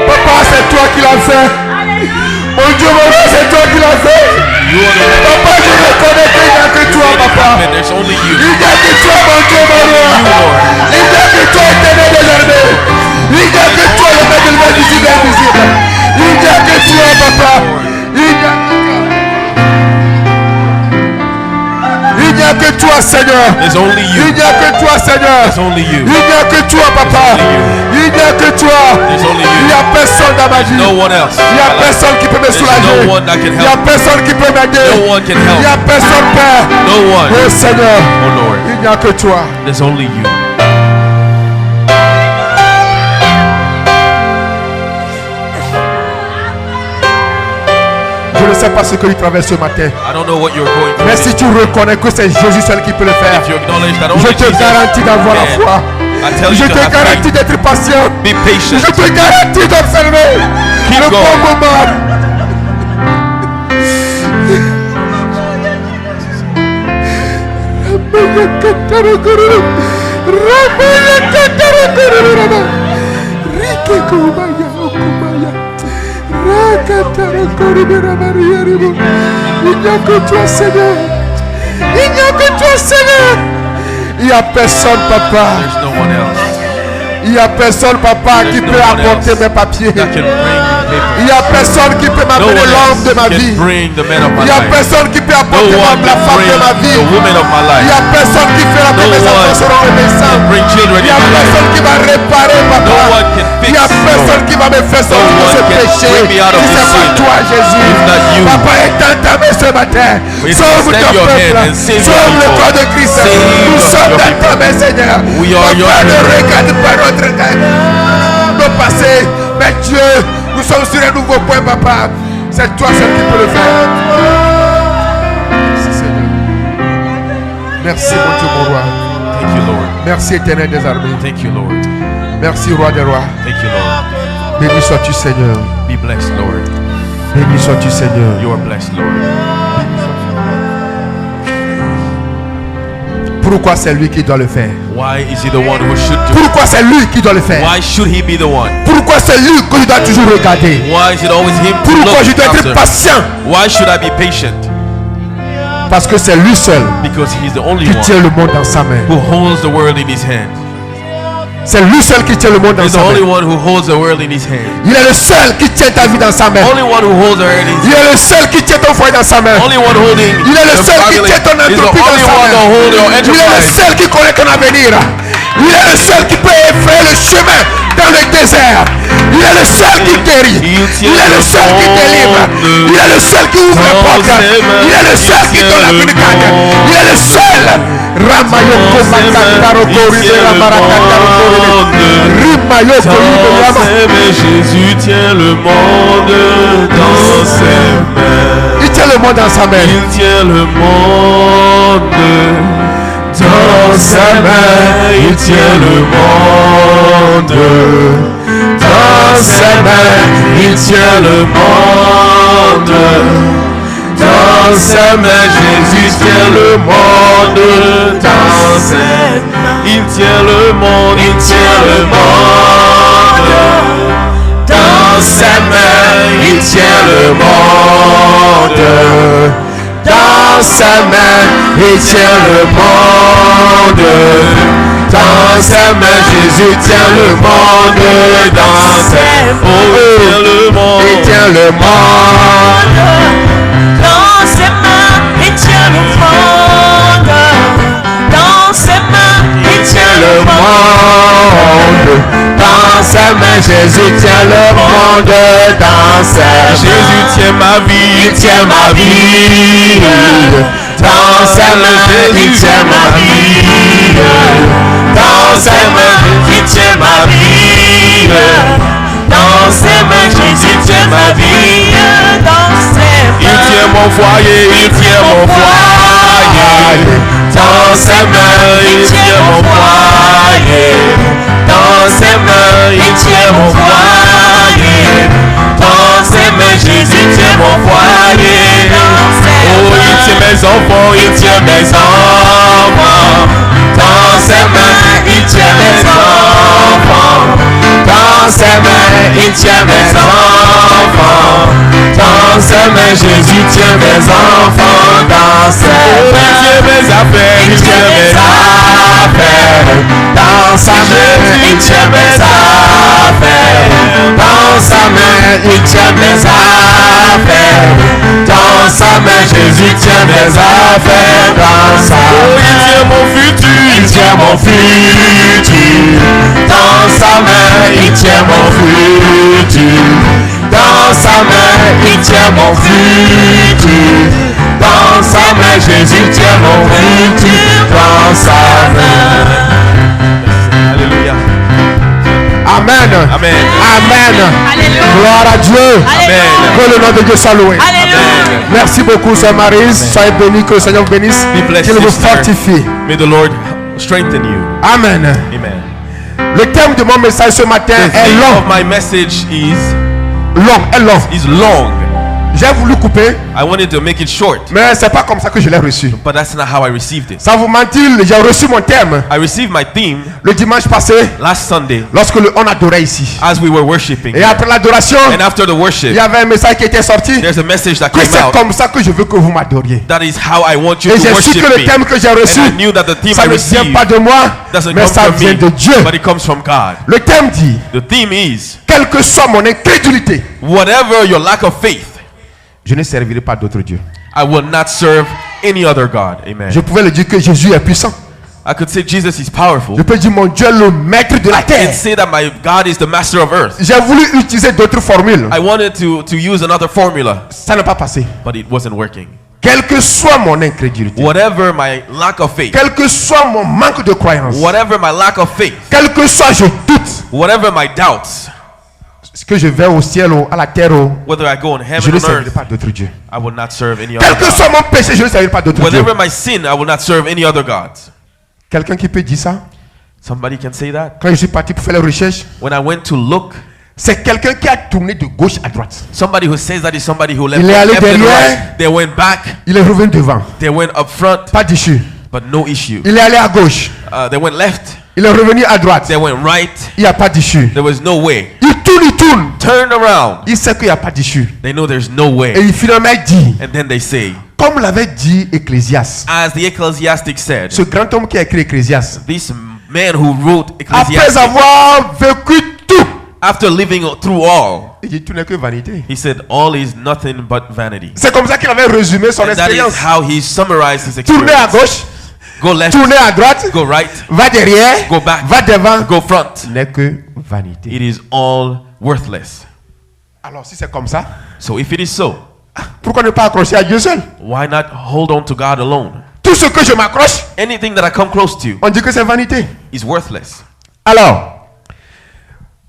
Papa, c'est toi qui l'as fait. Mon Dieu, mon Dieu, c'est toi qui l'as fait. Papa, je reconnais qu'il n'y a que toi, papa. Il n'y a que toi, mon Dieu, mon roi. Il n'y a que toi, éternel des armées. Il n'y a que toi, le maître de l'invisible et invisible. Il n'y a que toi, papa. Il n'y a que toi. Il n'y a que toi, Seigneur. There's only you. Il n'y a que toi, Seigneur. There's only you. Il n'y a que toi, papa. Il n'y a que toi. There's only you. Il n'y a personne dans ma vie. No one else. Il n'y a personne qui peut me There's soulager. no one that can Il n'y a help. personne qui peut m'aider. No one can Il n'y a help. personne, Père. No one. Oh Seigneur, Oh Lord. il n'y a que toi. There's only you. Je ne sais pas ce que tu traverses ce matin. I don't know what you're going through. Mais si tu reconnais que c'est Jésus seul qui peut le faire, If you acknowledge that je only te Jesus garantis d'avoir la can, foi. I tell Je you to te have garantis faith. d'être patient. Be patient. Je te garantis d'observer Keep le bon going. moment. Il n'y a que toi, Seigneur. Il n'y a que toi, Seigneur. Il n'y a personne, papa. There's no one else Il n'y a personne, papa, qui There's peut no one apporter else mes papiers. that can bring paper. Il n'y a personne qui peut No m'amener one l'homme else de ma can vie. bring the man of my Il n'y a life. personne qui peut No apporter one la can femme de bring ma vie. the woman of my Il n'y life. a personne qui fera que No mes enfants one seront renaissants. can bring children Il n'y in a my life. personne qui va réparer, papa. No one can Il n'y a fix, personne Lord. qui va me faire sortir de one ce can péché. bring me out of Si this c'est pas sin. toi, Jésus. If not you. Papa, étends ta main ce matin. Please Sauve extend ton your peuple. hand and save your Sauve le people. corps de Christ. Save Nous sommes your dans ta people. main, Seigneur. We are your Papa, ne children. regarde pas notre nos passés. Mais Dieu, nous sommes sur un nouveau point, papa. C'est toi seul qui peux le faire. Merci, Seigneur. Merci, mon Dieu, mon roi. Thank you, Lord. Merci, éternel des armées. Thank you, Lord. Merci, roi des rois. Thank you, Lord. Béni sois-tu, Seigneur. Be blessed, Lord. Béni sois-tu, Seigneur. You are blessed, Lord. Pourquoi c'est lui qui doit le faire? Why is he the one who should do it? Pourquoi c'est lui qui doit le faire? Why should he be the one? Pourquoi c'est lui que je dois toujours regarder? Why is it always him to Pourquoi look je dois être after? patient? Why should I be patient? Parce que c'est lui seul Because he's the only qui tient one le monde dans sa main. who holds the world in his hand. C'est lui seul qui tient le monde dans He's the sa only main. one who holds the world in his hand. Il est le seul qui tient ta vie dans sa main. Only one who holds the world in his Il hand. est le seul qui tient ton foyer dans sa main. Only one holding Il est le the seul qui family. tient ton He's the entreprise only dans sa one to main. hold your Il est le enterprise. seul qui connaît ton avenir. Il est le seul qui peut effrayer le chemin dans le désert. Il est le seul qui guérit. Il est le seul qui délivre. Il est le seul qui ouvre les portes. Il est le seul qui donne la vie de gagne. Il est le seul. Ramayoko Makataroko Ribera Marakataroko Rimayoko Ribera. Mais Jésus tient le monde dans ses mains. Il tient le monde dans sa main. Il tient le monde dans sa main. Il tient le monde dans sa main. Il tient le monde dans sa main. Jésus tient le monde dans ses mains. Il tient le monde. Il tient le monde dans sa main. Il tient le monde dans sa main. Il tient le monde dans sa main. Jésus tient le monde dans sa main. Oh, il tient le monde. Il tient le monde. Dans ses mains, il tient le monde. Dans ses mains, il tient le monde. Dans sa main, Jésus tient le monde dans sa main. Jésus tient ma vie. Il tient ma vie. Dans sa main, il tient ma vie. Dans ses mains, il tient ma vie. Dans ses mains, Jésus tient ma vie. Dans ses Il tient mon foyer, il tient mon foyer. Dans ses mains, il tient mon foyer. Dans ses mains, il tient mon foyer. Dans ses mains, Jésus tient mon foyer. Oh, il tient mes enfants, il tient mes enfants. Dans ses mains, il tient mes enfants. Dans ses mains, il tient mes enfants. Dans ses mains, Jésus tient mes enfants. Dans ses mains, il tient mes affaires, il tient mes affaires. Dans sa main, il tient mes affaires. Dans sa main, il tient mes affaires. Dans sa main, Jésus tient mes affaires. Dans sa main, il tient mon futur, il tient mon futur. Dans sa main, il tient mon futur. Dans sa main, il tient mon futur. Dans sa main, Jésus tient mon futur. Dans sa main. Alléluia. Amen. Amen. Amen. Alléluia. Gloire à Dieu. Amen. Que le nom de Dieu soit loué. Alléluia. Merci beaucoup, Sœur Maryse. Soyez bénis, que le Seigneur vous bénisse. Be blessed, Qu'il vous sister. fortifie. May the Lord strengthen you. Amen. Amen. Le thème de mon message ce matin The est theme long. of my message Long. is long. J'ai voulu couper, I wanted to make it short, mais c'est pas comme ça que je l'ai reçu. but that's not how I received it. Ça vous mentit, j'ai reçu mon thème I received my theme le dimanche passé, last Sunday lorsque on adorait ici. as we were worshiping. Et après l'adoration, And after the il worship, y avait un message qui était sorti. there's a message that Que came c'est out. comme ça que je veux que vous m'adoriez. That is how I want you Et to j'ai su worship que le me. thème que j'ai reçu, And I knew that the theme ça I ne vient received pas de moi, doesn't mais come ça from vient me, de Dieu. but it comes from God. Le thème dit, The theme is, quelle que soit mon incrédulité, whatever your lack of faith, je ne servirai pas d'autre Dieu. I will not serve any other God. Amen. Je pouvais le dire que Jésus est puissant. I could say Jesus is powerful. Je peux dire mon Dieu est le maître de la I terre. can say that my God is the master of earth. J'ai voulu utiliser d'autres formules. I wanted to use another formula, Ça n'a pas passé. but it wasn't working. Quelle que soit mon incrédulité, Whatever my lack of faith, quel que soit mon manque de croyance, whatever my lack of faith, quel que soit je doute, whatever my doubts, est-ce que je vais au ciel ou à la terre, whether I go in je heaven ne or servirai earth, pas d'autre Dieu. I will not serve any Quel other que soit God. mon péché, je ne servirai pas d'autre Dieu. Whatever my sin, I will not serve any other gods. Quelqu'un qui peut dire ça? Somebody can say that. Quand je suis parti pour faire les recherches, When I went to look, c'est quelqu'un qui a tourné de gauche à droite. somebody who says that is somebody who left, Il est allé left and derrière. right. They went back, Il est revenu devant. they went up front, Pas d'issue. but no issue. Il est allé à gauche. They went left, Il est revenu à droite. they went right, Il n'y a pas d'issue. there was no way. Il tourne. Turned around, Il sait qu'il n'y a pas d'issue. they know there's no Et way. il finalement dit, And then they say, comme l'avait dit Ecclésias, as the ecclesiastic said, ce grand homme qui a écrit Ecclésias, this man who wrote après Ecclesiastes, avoir vécu tout, after living through all, il dit tout n'est que vanité. he said, all is nothing but vanity. C'est comme ça qu'il avait résumé son And that is expérience. how he summarized his Tourner à experience. gauche, Go left, tourner à droite, go right, va derrière, go back, va devant, go front. n'est que vanité. It is all worthless. Alors si c'est comme ça, So if it is so, pourquoi ne pas accrocher à Dieu seul? why not hold on to God alone? Tout ce que je m'accroche, Anything that I come close to on dit que c'est vanité. is worthless. Alors,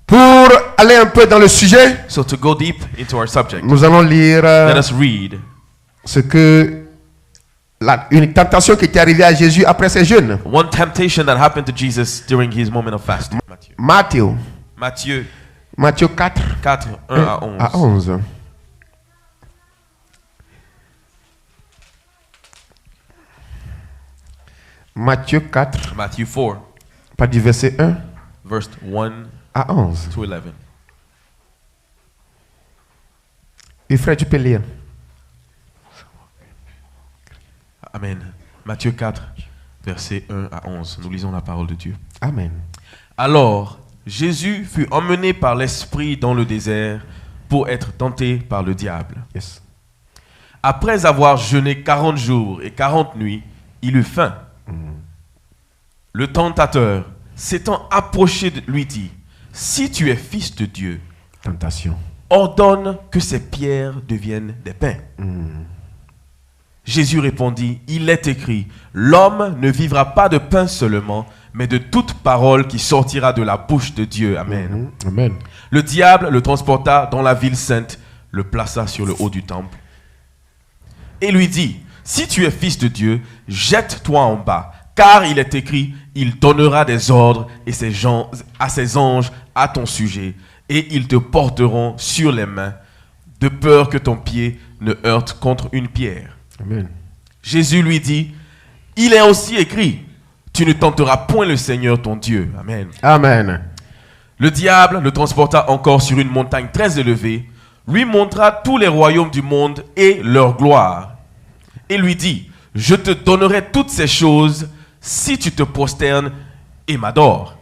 pour aller un peu dans le sujet, So to go deep into our subject, nous allons lire let us read ce que une tentation qui était arrivée à Jésus après ses jeûnes. one temptation that happened to Jesus during his moment of fasting. Matthieu 4, 4, 1 à 11. à 11. Matthieu 4, Matthew 4, pas du verset 1 verse 1 à 11. to 11. Et frère, tu peux lire. Amen. Matthieu 4, verset 1 à 11. Nous lisons la parole de Dieu. Amen. Alors, Jésus fut emmené par l'Esprit dans le désert pour être tenté par le diable. Yes. Après avoir jeûné 40 jours et 40 nuits, il eut faim. Le tentateur, s'étant approché de lui, dit, « Si tu es fils de Dieu, Tentation. ordonne que ces pierres deviennent des pains. Jésus répondit, « Il est écrit, l'homme ne vivra pas de pain seulement, mais de toute parole qui sortira de la bouche de Dieu. Amen. Amen. Le diable le transporta dans la ville sainte, le plaça sur le haut du temple et lui dit, si tu es fils de Dieu, jette-toi en bas, car il est écrit, il donnera des ordres à ses anges à ton sujet, et ils te porteront sur les mains, de peur que ton pied ne heurte contre une pierre. Amen. Jésus lui dit, il est aussi écrit, tu ne tenteras point le Seigneur ton Dieu. Amen. Amen. Le diable le transporta encore sur une montagne très élevée, lui montra tous les royaumes du monde et leur gloire, et lui dit, je te donnerai toutes ces choses si tu te prosternes et m'adores.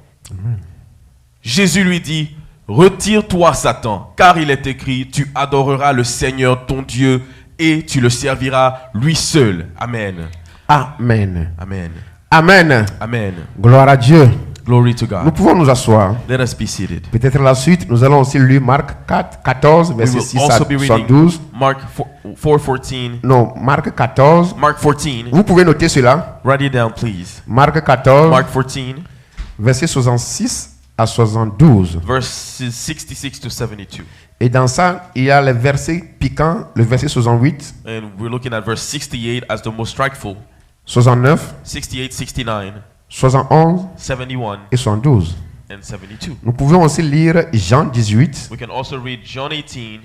Jésus lui dit, retire-toi Satan, car il est écrit, tu adoreras le Seigneur ton Dieu et tu le serviras lui seul. Amen. Amen. Amen. Amen. Amen. Gloire à Dieu. Glory to Nous God. pouvons nous asseoir. Let us be seated. Peut-être la suite, nous allons aussi lire Marc 4, 14, We verset will 6 à also be reading 72. Mark 4:14. Non, Marc 14. Mark 14. Vous pouvez noter cela. Write it down, please. Marc 14, Mark 14, verset 66 à 72. verses 66 to 72. Et dans ça, il y a le verset piquant, le verset 68, And we're looking at verse 68 as the most strikeful. 69, 68, 69, 71 71, et 72. and 72. Nous pouvons aussi lire Jean 18, We can also read John 18,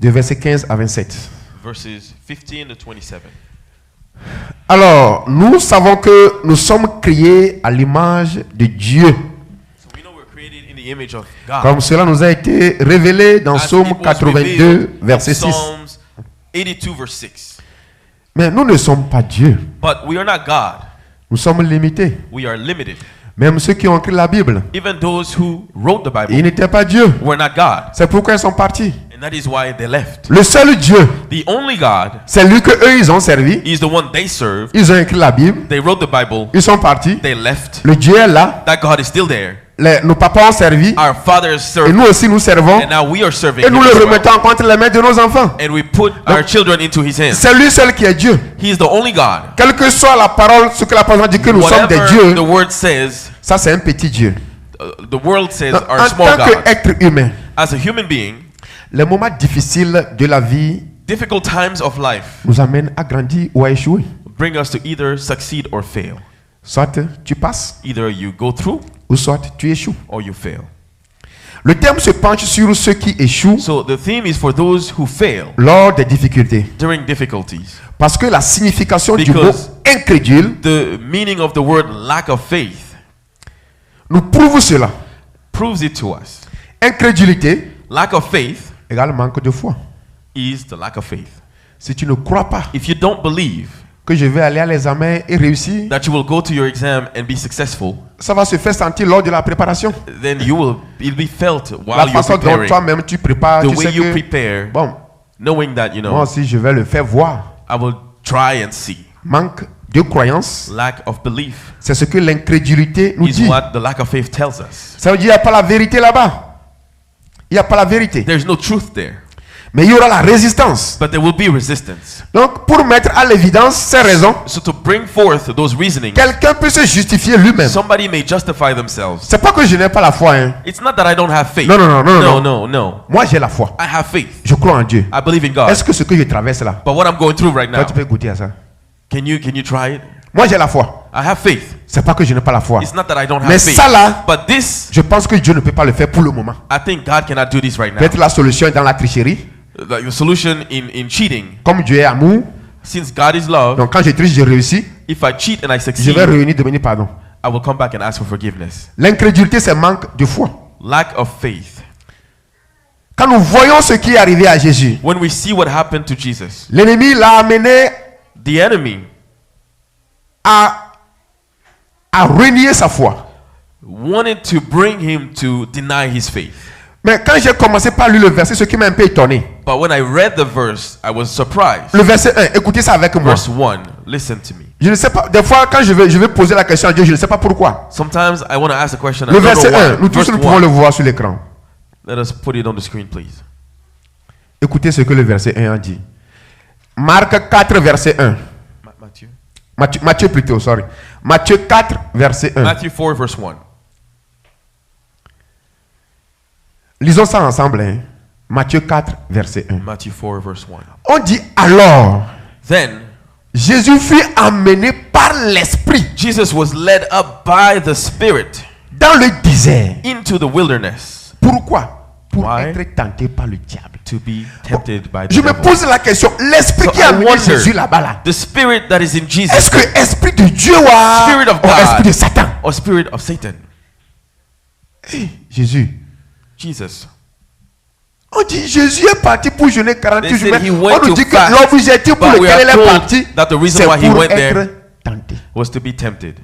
de verset 15 à 27. verses 15 to 27. Alors, nous savons que nous sommes créés à l'image de Dieu. So we know we're created in the image of God. Comme cela nous a été révélé dans As Psaume it was 82, revealed in verset 6. Psalms 82, verse 6. Mais nous ne sommes pas Dieu. But we are not God. Nous sommes limités. We are limited. Même ceux qui ont écrit la Bible, Even those who wrote the ils Bible n'étaient pas Dieu. were not God. C'est pourquoi ils sont partis. And that is why they left. Le seul Dieu, The only God c'est lui que eux ils ont servi. is the one they serve. Ils ont écrit la Bible. They wrote the Bible. Ils sont partis. They left. Le Dieu est là. That God is still there. Nos papas ont servi. Our fathers Et served. nous aussi nous servons. And now we are serving Et him nous le as well. remettons entre les mains de nos enfants. And we put our children into his hands. C'est lui seul qui est Dieu. He is the only God. Quelle que soit la parole, ce que la parole dit que nous sommes des Whatever dieux, the word says, ça c'est un petit Dieu. the world says Donc, are en small tant gods. qu'être humain, As a human being, les moments difficiles de la vie difficult times of life nous amènent à grandir ou à échouer. bring us to either succeed or fail. Soit tu passes, Either you go through ou soit tu échoues. or you fail. Le terme se penche sur ceux qui échouent So the theme is for those who fail lors des difficultés. during difficulties. Parce que la signification du mot Because incrédule the meaning of the word lack of faith nous prouve cela. proves it to us. Incrédulité Lack of faith égale manque de foi. is the lack of faith. Si tu ne crois pas If you don't believe que je vais aller à l'examen et réussir, that you will go to your exam and be successful, ça va se faire sentir lors de la préparation. then it'll be felt La while you're façon dont preparing. toi-même tu prépares, The tu way sais you que, prepare, bon, knowing that, you moi know, aussi je vais le faire voir. I will try and see. Manque de croyance, Lack of belief c'est ce que l'incrédulité nous is dit. what the lack of faith tells us. Ça veut dire qu'il n'y a pas la vérité là-bas. Il n'y a pas la vérité. There's no truth there, Mais il y aura la résistance. but there will be resistance. Donc, pour mettre à l'évidence ces raisons, So to bring forth those reasonings, quelqu'un peut se justifier lui-même. somebody may justify themselves. C'est pas que je n'ai pas la foi. Hein. It's not that I don't have faith. Non, non, non, non, no, non. no. Moi, j'ai la foi. I have faith. Je crois en Dieu. I believe in God. Est-ce que ce que je traverse là, But what I'm going through right toi, now, tu peux goûter à ça? can you try it? Moi, j'ai la foi. I have faith. C'est pas que je n'ai pas la foi. It's not that I don't Mais have faith. ça là, But this, je pense que Dieu ne peut pas le faire pour le moment. I think God cannot do this right now. Peut-être la solution est dans la tricherie. The solution in cheating, Comme Dieu est amour, since God is love, donc quand je triche, je réussis. if I cheat and I Je succeed, vais réunir, demander pardon. I will come back and ask for forgiveness. L'incrédulité, c'est manque de foi. Lack of faith. Quand nous voyons ce qui est arrivé à Jésus, When we see what happened to Jesus, l'ennemi l'a amené the enemy à renier sa foi. wanted to bring him to deny his faith. Mais quand j'ai commencé par lire le verset, ce qui m'a un peu étonné. But when I read the verse, I was surprised. Le verset 1, écoutez ça avec moi. Verse 1, listen to me. Je ne sais pas, des fois quand je vais poser la question à Dieu, je ne sais pas pourquoi. Sometimes I want to ask a question. I Le don't know verset 1, why. nous tous Verse nous pouvons 1. le voir sur l'écran. Let us put it on the screen, please. Écoutez ce que le verset 1 a dit. Marc 4, verset 1. Matthew. Matthieu plutôt, sorry. Matthieu 4, verset 1. Matthew 4, verse 1. Lisons ça ensemble. Hein. Matthieu 4, verset 1. Matthew 4, verse 1. On dit alors, Then Jésus fut amené par l'Esprit Jesus was led up by the Spirit dans le désert. into the wilderness Pourquoi? Pour Why? être tenté par le diable. to be tempted by the Je me devil. pose la question, l'Esprit So qui a I amené wonder, Jésus là-bas, là, the Spirit that is in Jesus est-ce que Esprit de Dieu ou Spirit of God. Esprit de Satan? or Spirit of Satan? Jésus. Jesus. On dit Jésus est parti pour jeûner 40 They jours. said he Mais went on nous to dit que fast, l'objectif pour but we lequel are il est told parti, that the reason c'est why he pour went être there tenté. was to be tempted.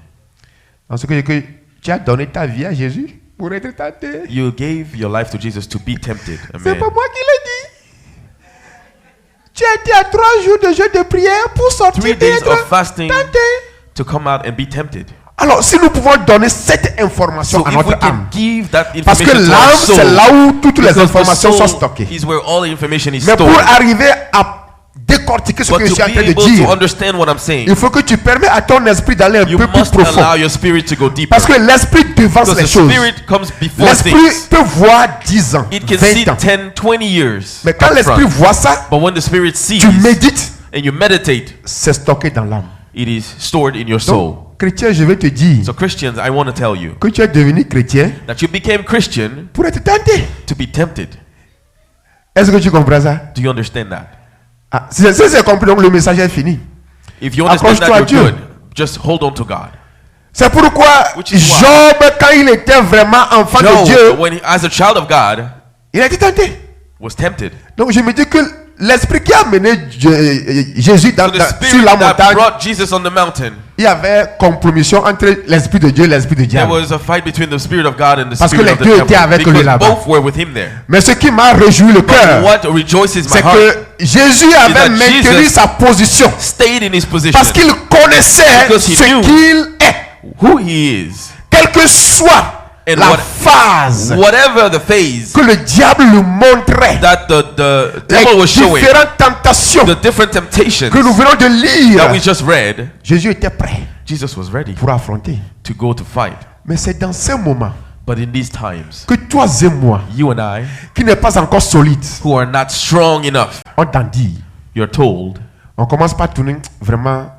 En ce que tu as donné ta vie à Jésus pour être tenté. You gave your life to Jesus to be tempted. C'est Amen. pas moi qui l'ai dit. Tu as été à 3 jours de jeûne de prière pour 3 sortir days d'être of fasting tenté. to come out and be tempted. Alors, si nous pouvons donner cette information So à if we notre can âme, give that parce que information to our l'âme, soul, c'est là où toutes les because the informations sont soul stockées. is where all the information is Mais pour stored. arriver à décortiquer ce But que je to suis en be train de able to dire, understand what I'm saying, il faut que tu permets à ton esprit d'aller un you peu plus must profond. allow your spirit to go deeper. Parce que l'esprit devance Because les the choses. spirit comes before L'esprit things. peut voir 10 ans, It can see 20 ans. 10, 20 years. Mais quand up l'esprit front. voit ça, But when the spirit sees tu médites, and you meditate, c'est stocké dans l'âme. it is stored in your soul. Donc, chrétien, je vais te dire So Christians, I want to tell you que tu es devenu chrétien that you became Christian pour être tenté. to be tempted. Est-ce que tu comprends ça? Do you understand that? Ah, si c'est compris, donc le message est fini. If you understand Accroche-toi à that, you're Dieu. good. Just hold on to God. C'est pourquoi Which is why- Job, quand il était vraiment enfant de Dieu, Job, when he, as a child of God, il a été tenté. was tempted. Donc je me dis que l'esprit qui a mené Jésus So the sur spirit la that montagne, brought Jesus on the mountain, il y avait compromission entre l'esprit de Dieu et l'esprit de there diable. was a fight between the spirit of God and the Parce que spirit les of the deux devil. étaient avec lui Because là-bas. both were with him there. Mais ce qui m'a réjoui le But cœur, what rejoices my c'est heart que Jésus avait that maintenu Jesus sa position stayed in his position. parce qu'il connaissait Because he ce knew qu'il est. who he is. Quelle que soit And la what- phase Whatever the phase que le diable lui montrait, that the les devil was showing, différentes tentations the different temptations que nous venons de that we lire, just read, Jésus était prêt Jesus was ready pour affronter. to go to fight. Mais c'est dans ces moments But in these times, que toi et moi, you and I, qui n'est pas encore solide, who are not strong enough, on t'en dit, you're told, on commence par tourner vraiment,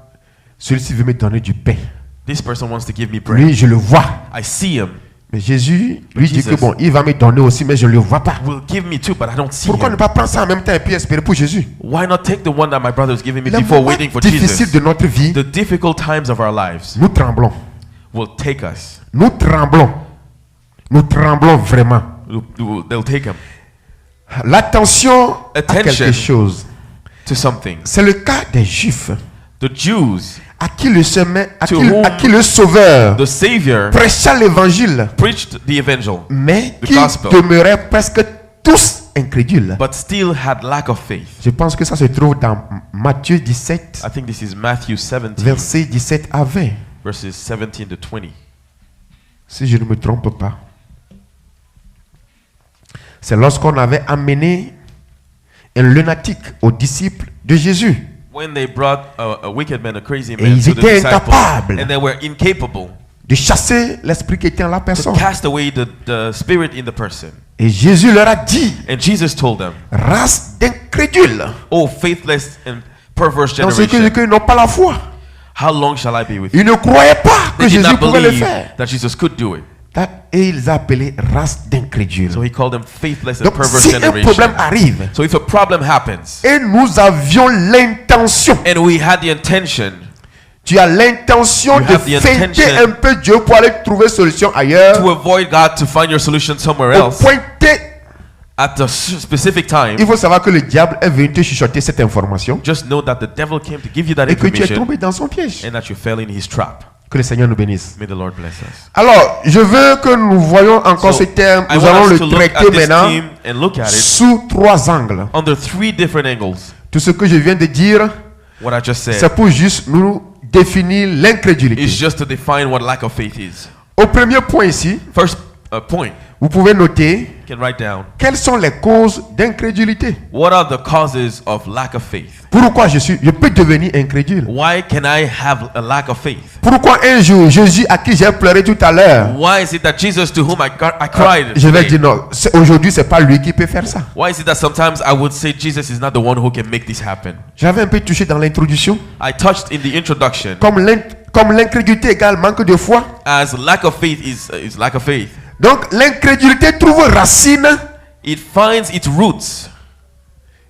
celui-ci veut me donner du pain. this person wants to give me bread. Lui, je le vois. I see him, Mais Jésus lui dit Jesus que bon, il va me donner aussi, mais je ne le vois pas. will give me too, but I don't see Pourquoi ne him. pas prendre ça en même temps et puis espérer pour Jésus? Why not take the one that my brother is giving me Les before moments waiting for difficiles Jesus? de notre vie, The difficult times of our lives nous tremblons. will take us. Nous tremblons. Nous tremblons vraiment. They'll take him L'attention à Attention. quelque chose. to something. C'est le cas des Juifs The Jews, à qui le chemin, à To qui, whom à qui le Sauveur the Savior, prêcha l'évangile, preached the evangel, mais The qui gospel. demeuraient presque tous incrédules. but still had lack of faith. Je pense que ça se trouve dans Matthieu 17, I think this is Matthew 17, versets 17 à 20, verses 17 to 20. si je ne me trompe pas. C'est lorsqu'on avait amené un lunatique aux disciples de Jésus. When they brought a wicked man, a crazy Et man ils to the étaient disciples, incapables. and they were incapable De chasser l'esprit qui était en la to personne. cast away the spirit in the person. Et Jésus leur a dit, And Jesus told them, race d'incrédules, "Oh, faithless and perverse dans ce generation, qu'ils n'ont pas la foi. how long shall I be with you?" Ils ne croyaient pas que They did Jésus not pouvait le believe faire. that Jesus could do it. Et ils appelaient race d'incrédules. So he called them faithless and Donc perverse si un generation. problème arrive, So if a problem happens, et nous avions l'intention, and we had the intention, tu as l'intention You de have the feinter intention un peu Dieu pour aller trouver solution ailleurs, to avoid God to find your solution somewhere au else pointer, at the specific time, il faut savoir que le diable est venu te chuchoter cette information just know that the devil came to give you that et que tu es information tombé dans son piège. and that you fell in his trap. Que le Seigneur nous bénisse. May the Lord bless us. Alors, je veux que nous voyons encore So, ce terme. I Nous want allons us le to look traiter at this maintenant theme and look at it sous 3 angles. under 3 different angles. Tout ce que je viens de dire, What I just c'est said pour juste nous définir l'incrédulité. is just to define what lack of faith is. Au premier point ici, First point, vous pouvez noter You can write down, quelles sont les causes d'incrédulité? what are the causes of lack of faith? Pourquoi je peux devenir incrédule? Why can I have a lack of faith? Pourquoi un jour, Jésus à qui j'ai pleuré tout à l'heure, Why is it that Jesus, to whom I cried, je vais today, dire non, aujourd'hui c'est pas lui qui peut faire ça. why is it that sometimes I would say Jesus is not the one who can make this happen? J'avais un peu touché dans l'introduction. I touched in the introduction Comme l'incrédulité égale manque de foi. as lack of faith is lack of faith. Donc l'incrédulité trouve racine It finds its roots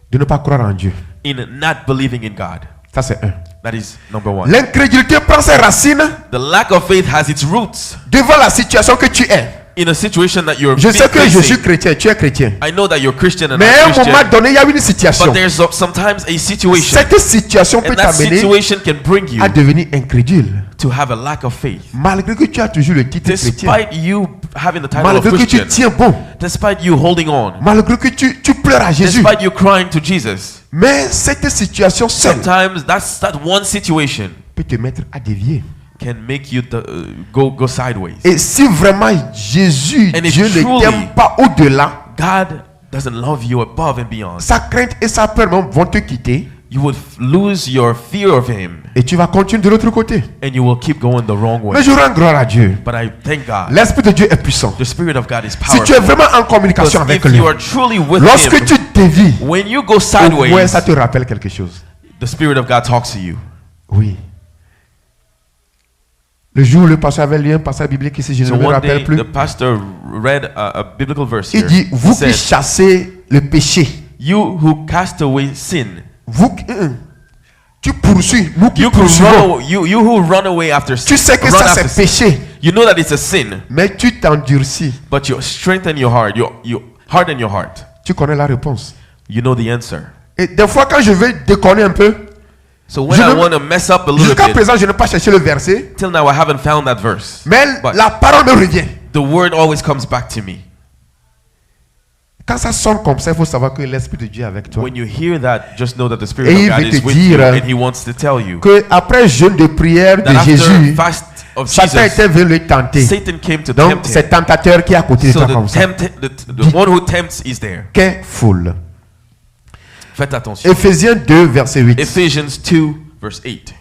de ne pas croire en Dieu. in not believing in God. Ça c'est un. That is number one. L'incrédulité prend ses racines The lack of faith has its roots devant la situation que tu es. in a situation that you're Je sais que je suis facing. chrétien, tu es chrétien. I know that you're Christian and Mais à I'm un moment Christian, donné, il y a une situation. but there's sometimes a situation, Cette situation peut and that t'amener situation can bring you à devenir incrédule. to have a lack of faith. Malgré que tu as toujours le titre chrétien. Despite you having the title of Malgré que tu Christian, tiens bon. despite you holding on, Malgré que tu pleures à Jésus. despite you crying to Jesus, Mais cette situation seule sometimes that one situation peut te mettre à dévier. can make you go sideways. Et si vraiment Jésus, And if Dieu ne truly- t'aime pas au-delà, God doesn't love you above and beyond. sa crainte et sa peur même vont te quitter You would lose your fear of Him, et tu vas continuer de l'autre côté. and you will keep going the wrong way. Mais je rends gloire à Dieu. But I thank God. L'Esprit de Dieu est puissant. The Spirit of God is Si tu es powerful. vraiment en Because communication avec if lui, you are truly with lorsque Him, tu dévies, when you go au moins sideways, ça te rappelle quelque chose. the Spirit of God talks to you. Oui. Le jour où le pasteur avait lu un passage biblique ici, je So ne me one rappelle day, plus. the pastor read a biblical verse Il here. dit, vous He qui said, chassez le péché, you who cast away sin, vous qui... tu poursuis, nous qui you who poursuivons. you who run away after sin, Tu sais que run ça after c'est sin. péché, You know that it's a sin, mais tu t'endurcis. but you strengthen your heart. You harden your heart. Tu connais la réponse. You know the answer. Et des fois quand je vais déconner un peu, So when Je I ne- want to mess up a little jusqu'à bit, présent je n'ai pas cherché le verset, till now I haven't found that verse. mais But- la parole me revient. The word always comes back to me. Quand ça sonne comme ça, il faut savoir que l'Esprit de Dieu est avec toi. When you hear that, just know that the Et Spirit il of God veut is te with dire, you, and He wants to tell you Que après jeûne de prière that de after Jésus, fast of Satan Jesus, était venu le tenter. Satan came to Donc tempt c'est him. tentateur qui est à côté de So toi comme ça. the one who tempts is there. Careful. Faites attention. Éphésiens 2, verset 8. Ephesians 2, verse 8.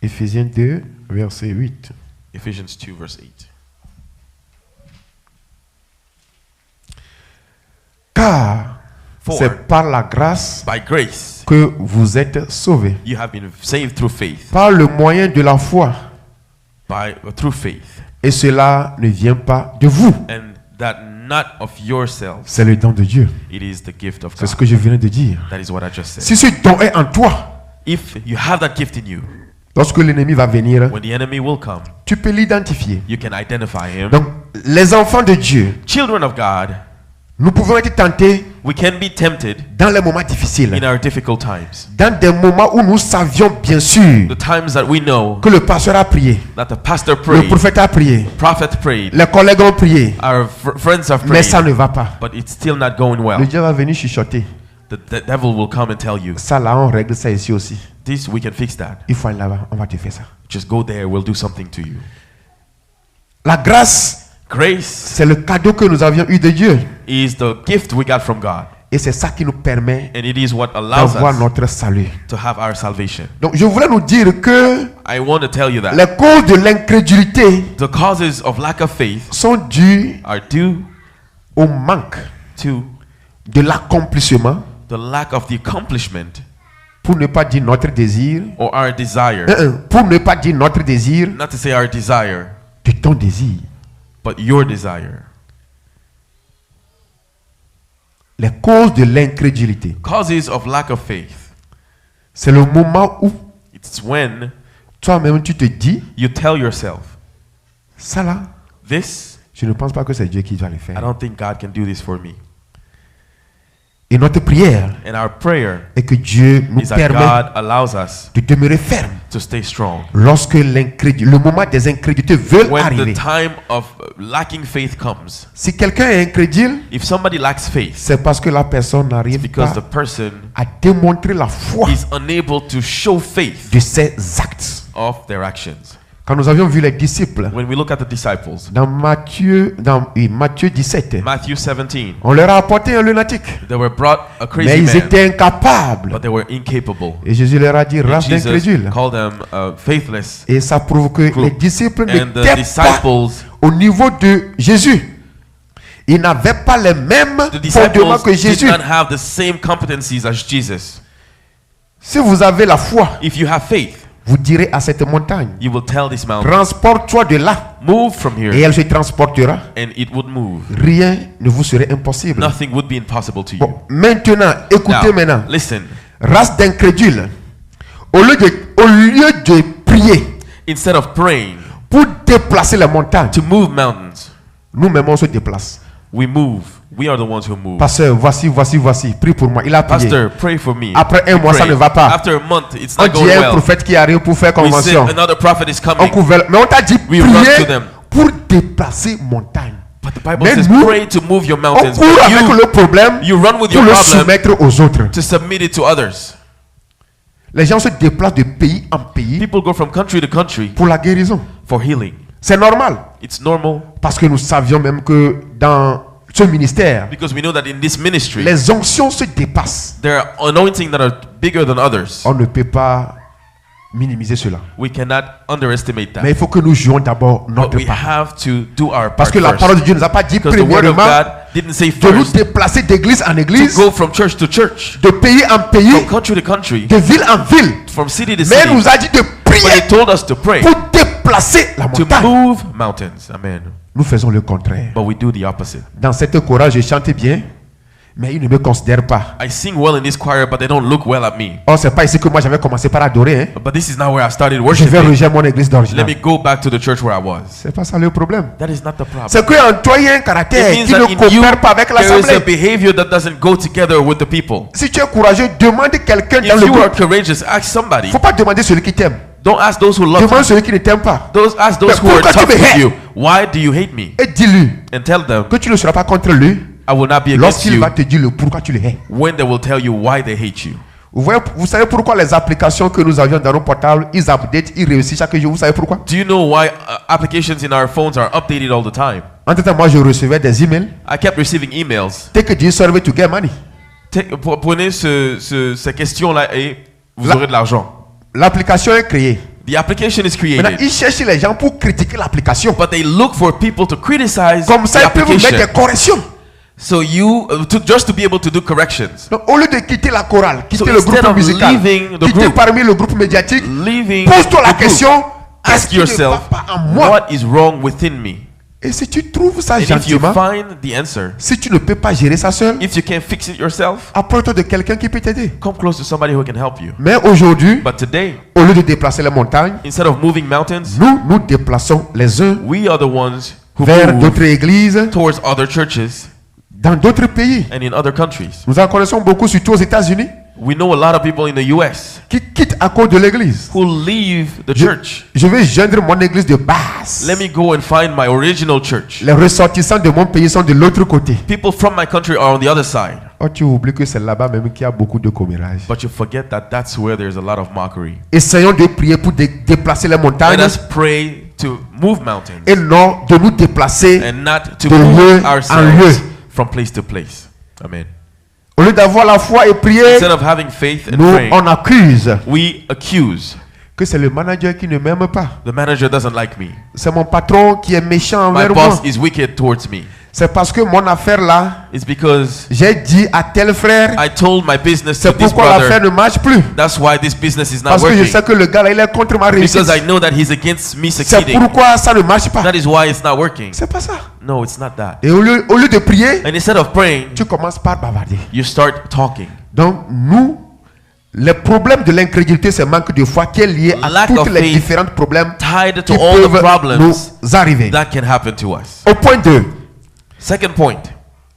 Éphésiens 2, verset 8. Ephesians 2, verse 8. Car For c'est par la grâce by grace que vous êtes sauvés, you have been saved through faith. par le moyen de la foi. Through faith. Et cela ne vient pas de vous. And that not of yourselves. C'est le don de Dieu. It is the gift of C'est ce God. que je viens de dire. That is what I just said. Si ce don est en toi, If you have that gift in you, lorsque l'ennemi va venir, when the enemy will come, tu peux l'identifier. you can identify him. Donc, les enfants de Dieu, Children of God, nous pouvons être tentés we can be tempted dans les moments difficiles. in our difficult times. Dans des moments où nous savions bien sûr The times that we know que le pasteur a prié, that the pastor le prayed, prophète a prié, prophet prayed, les collègues ont prié, our friends have mais ça prayed, ne va pas. but it's still not going Le well. diable va venir chuchoter. The devil will come and tell you, Ça là, on règle ça ici aussi. this, we can fix that. Il faut aller là-bas, on va te faire ça. Just go there, we'll do something to you. La grâce, Grace c'est le cadeau que nous avions eu de Dieu. is the gift we got from God, Et c'est ça qui nous permet and it is what allows d'avoir us notre salut. to have our salvation. Donc je voulais nous dire que I want to tell you that les causes de l'incrédulité the causes of lack of faith sont dues are due au manque to de l'accomplissement, the lack of the accomplishment pour ne pas dire notre désir, or our desire, pour ne pas dire notre désir, not to say our desire, de ton désir. but your desire. Les causes de l'incrédulité, Causes of lack of faith. c'est le moment où It's when toi-même tu te dis, you tell yourself, ça là, this, je ne pense pas que c'est Dieu qui va le I faire. don't think God can do this for me. Et notre prière And our prayer est que Dieu nous is that permet God allows us de demeurer ferme to stay strong. lorsque le moment des incrédulités veut When arriver. the time of lacking faith comes, Si quelqu'un est incrédule, if somebody lacks faith, c'est parce que la personne n'arrive because pas the person à démontrer la foi is unable to show faith de ses actes. of their actions. Quand nous avions vu les disciples When we look at the disciples, dans Matthieu 17, Matthew 17, on leur a apporté un lunatique. they were brought a crazy Mais ils man, étaient incapables. but they were incapable. Et Jésus leur a dit, And race Jesus d'incrédules. called them faithless. Et ça prouve que Group. les disciples And the n'étaient pas disciples, au niveau de Jésus. Ils n'avaient pas les mêmes the fondements disciples que did Jésus. not have the same competencies as Jesus. Si vous avez la foi, If you have faith, vous direz à cette montagne, you will tell this mountain, transporte-toi de là. move from Et here, elle se transportera. and it would move. Rien ne vous serait impossible. Nothing would be impossible to you. Bon, maintenant, écoutez Now, maintenant. listen. Race d'incrédules, au lieu de prier Instead of praying pour déplacer les montagnes, to move mountains, nous-mêmes on se déplace. we move. We are the ones who move. Pasteur, voici, prie pour moi. Il a prié. Pastor, pray for me. Après un We mois, ça pray. ne va pas. After a month, it's On not dit going un well. prophète qui arrive pour faire We say convention. another prophet is On coming. couvert. Mais on t'a dit We run to prier them. pour déplacer montagne. But the Bible Mais says nous, pray to move your On mountains. court But avec le problème you run with pour your le problem soumettre aux autres. to submit it to others. Les gens se déplacent de pays en pays People go from country to country pour la guérison. for healing. C'est normal. It's normal Parce que nous savions même que dans ce ministère, because we know that in this ministry les onctions se dépassent. there are anointings that are bigger than others. On ne peut pas minimiser cela. We cannot underestimate that. Mais il faut que nous jouions d'abord But notre we part. have to do our Parce part que la first. parole de Dieu ne nous a pas dit Because the word of premièrement God didn't say de nous first déplacer d'église en to église, go from church to church, de pays en pays, from country to country, de ville en ville. from city to Mais city. il nous a dit de But prier he told us to pray, pour déplacer la to montagne. move mountains. Amen. Nous faisons le contraire. But we do the opposite. Dans cette chorale, je chante bien, mais ils ne me considèrent pas. I sing well in this choir, but they don't look well at me. Oh, c'est pas ici que moi j'avais commencé par adorer. Hein. But this is not where I started Je vais worshiping. rejoindre mon église Let d'origine. me go back to the church where I was. C'est pas ça le problème. That is not the problem. C'est qu'en toi il y a un It caractère means qui that ne in you, coopère pas avec there is a l'assemblée. behavior that doesn't go together with the people. Si tu es courageux, demande quelqu'un dans If le you are groupe. courageous, ask somebody. Faut pas demander celui qui t'aime. Don't ask those who love Demande you. celui qui ne t'aime pas. Ask those Mais who are pourquoi tu tough me with hais? you. Why do you hate me? Et dis-lui And tell them, que tu ne seras pas contre lui I will not be against lorsqu'il you va te dire le pourquoi tu le hais. when they will tell you why they hate you. Vous savez pourquoi les applications que nous avions dans nos portables, ils update, ils réussissent chaque jour. Vous savez pourquoi? Do you know why applications in our phones are updated all the time? Entre-temps, moi je recevais des emails. I kept receiving emails. Take a survey to get money. Prenez ces questions-là et vous Là- aurez de l'argent. L'application est créée. The application is Maintenant, created, ils cherchent les gens pour critiquer l'application. but they look for people to criticize Comme ça, the ils peuvent mettre application. des corrections. So you, just to be able to do corrections, Donc, au lieu de quitter la chorale, quitter So le instead groupe of musical, leaving the quitter group, parmi le groupe médiatique, leaving pose-toi la the group, question, qu'est-ce ask qui ne va yourself, pas en moi? what is wrong within me? Et si tu trouves ça And if you gentiment, find the answer, si tu ne peux pas gérer ça seul, if you can't fix it yourself, approche-toi de quelqu'un qui peut t'aider. come close to somebody who can help you. Mais aujourd'hui, But today, au lieu de déplacer les montagnes, instead of moving mountains, nous déplaçons les uns we are the ones who vers move d'autres églises towards other churches dans d'autres pays. and in other countries. Nous en connaissons beaucoup, surtout aux États-Unis, We know a lot of people in the US qui quittent à cause de l'église. who leave the church. Je vais joindre mon église de base. Let me go and find my original church. Les ressortissants de mon pays sont de l'autre côté. People from my country are on the other side. Oh, tu oublies que c'est là-bas même qu'il y a beaucoup de commérages. But you forget that that's where there's a lot of mockery. Essayons de prier pour déplacer les Let montagnes us pray to move mountains et non de nous déplacer. and not to de lieu move en ourselves lieu. from place to place. Amen. Au lieu d'avoir la foi et prier, Instead of having faith and nous praying, on accuse we accuse. que c'est le manager qui ne m'aime pas. The manager doesn't like me. C'est mon patron qui est méchant My envers moi. boss is wicked towards me. C'est parce que mon affaire là, It's because j'ai dit à tel frère, I told my business to c'est this pourquoi l'affaire brother. ne marche plus. That's why this business is not Parce que je working. sais que le gars là, il est contre ma réussite. Because I know that he's against me C'est succeeding. pourquoi ça ne marche pas. That is why it's not working. C'est pas ça. No, it's not that. Et au lieu de prier, And instead of praying, tu commences par bavarder. you start talking. Donc nous, le problème de l'incrédulité, c'est manque de foi qui est lié à Lack tous of les faith différents problèmes Tied qui to all the peuvent problems nous arriver. that can happen to us. Au point 2, Second point,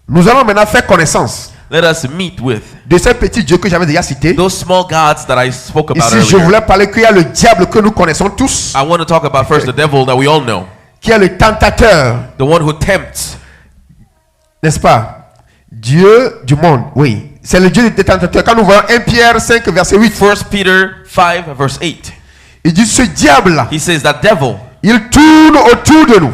nous allons maintenant faire connaissance let us meet with de ces petits dieux que j'avais déjà cités. those small gods that I spoke about Ici, je earlier. voulais parler qu'il y a le diable que nous connaissons tous, I want to talk about first the devil that we all know, qui est le tentateur, the one who tempts. n'est-ce pas? Dieu du monde, oui. C'est le Dieu des tentateurs. Quand nous voyons 1 Pierre 5, verset 8, 1 Peter 5 verse 8. Il dit ce diable-là, He says that devil, il tourne autour de nous.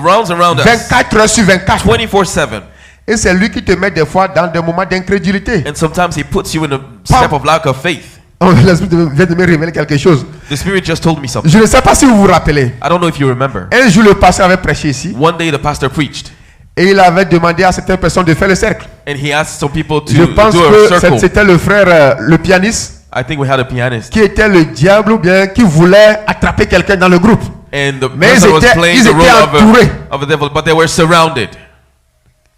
rounds around us 24 heures sur 24. 24/7. Et c'est lui qui te met des fois dans des moments d'incrédulité. And sometimes he puts you in a step of lack of faith. Oh, l'Esprit vient de me révéler quelque chose. The Spirit just told me something. Je ne sais pas si vous vous rappelez. I don't know if you remember. Un jour, le pasteur avait prêché ici. One day the pastor preached Et il avait demandé à certaines personnes de faire le cercle. and he asked some people Je to pense do a que circle. c'était le frère, le pianiste, I think we had a pianist qui était le diable ou bien qui voulait attraper quelqu'un dans le groupe. and the Mais person was ils playing the étaient role entourés. of a devil, but they were surrounded.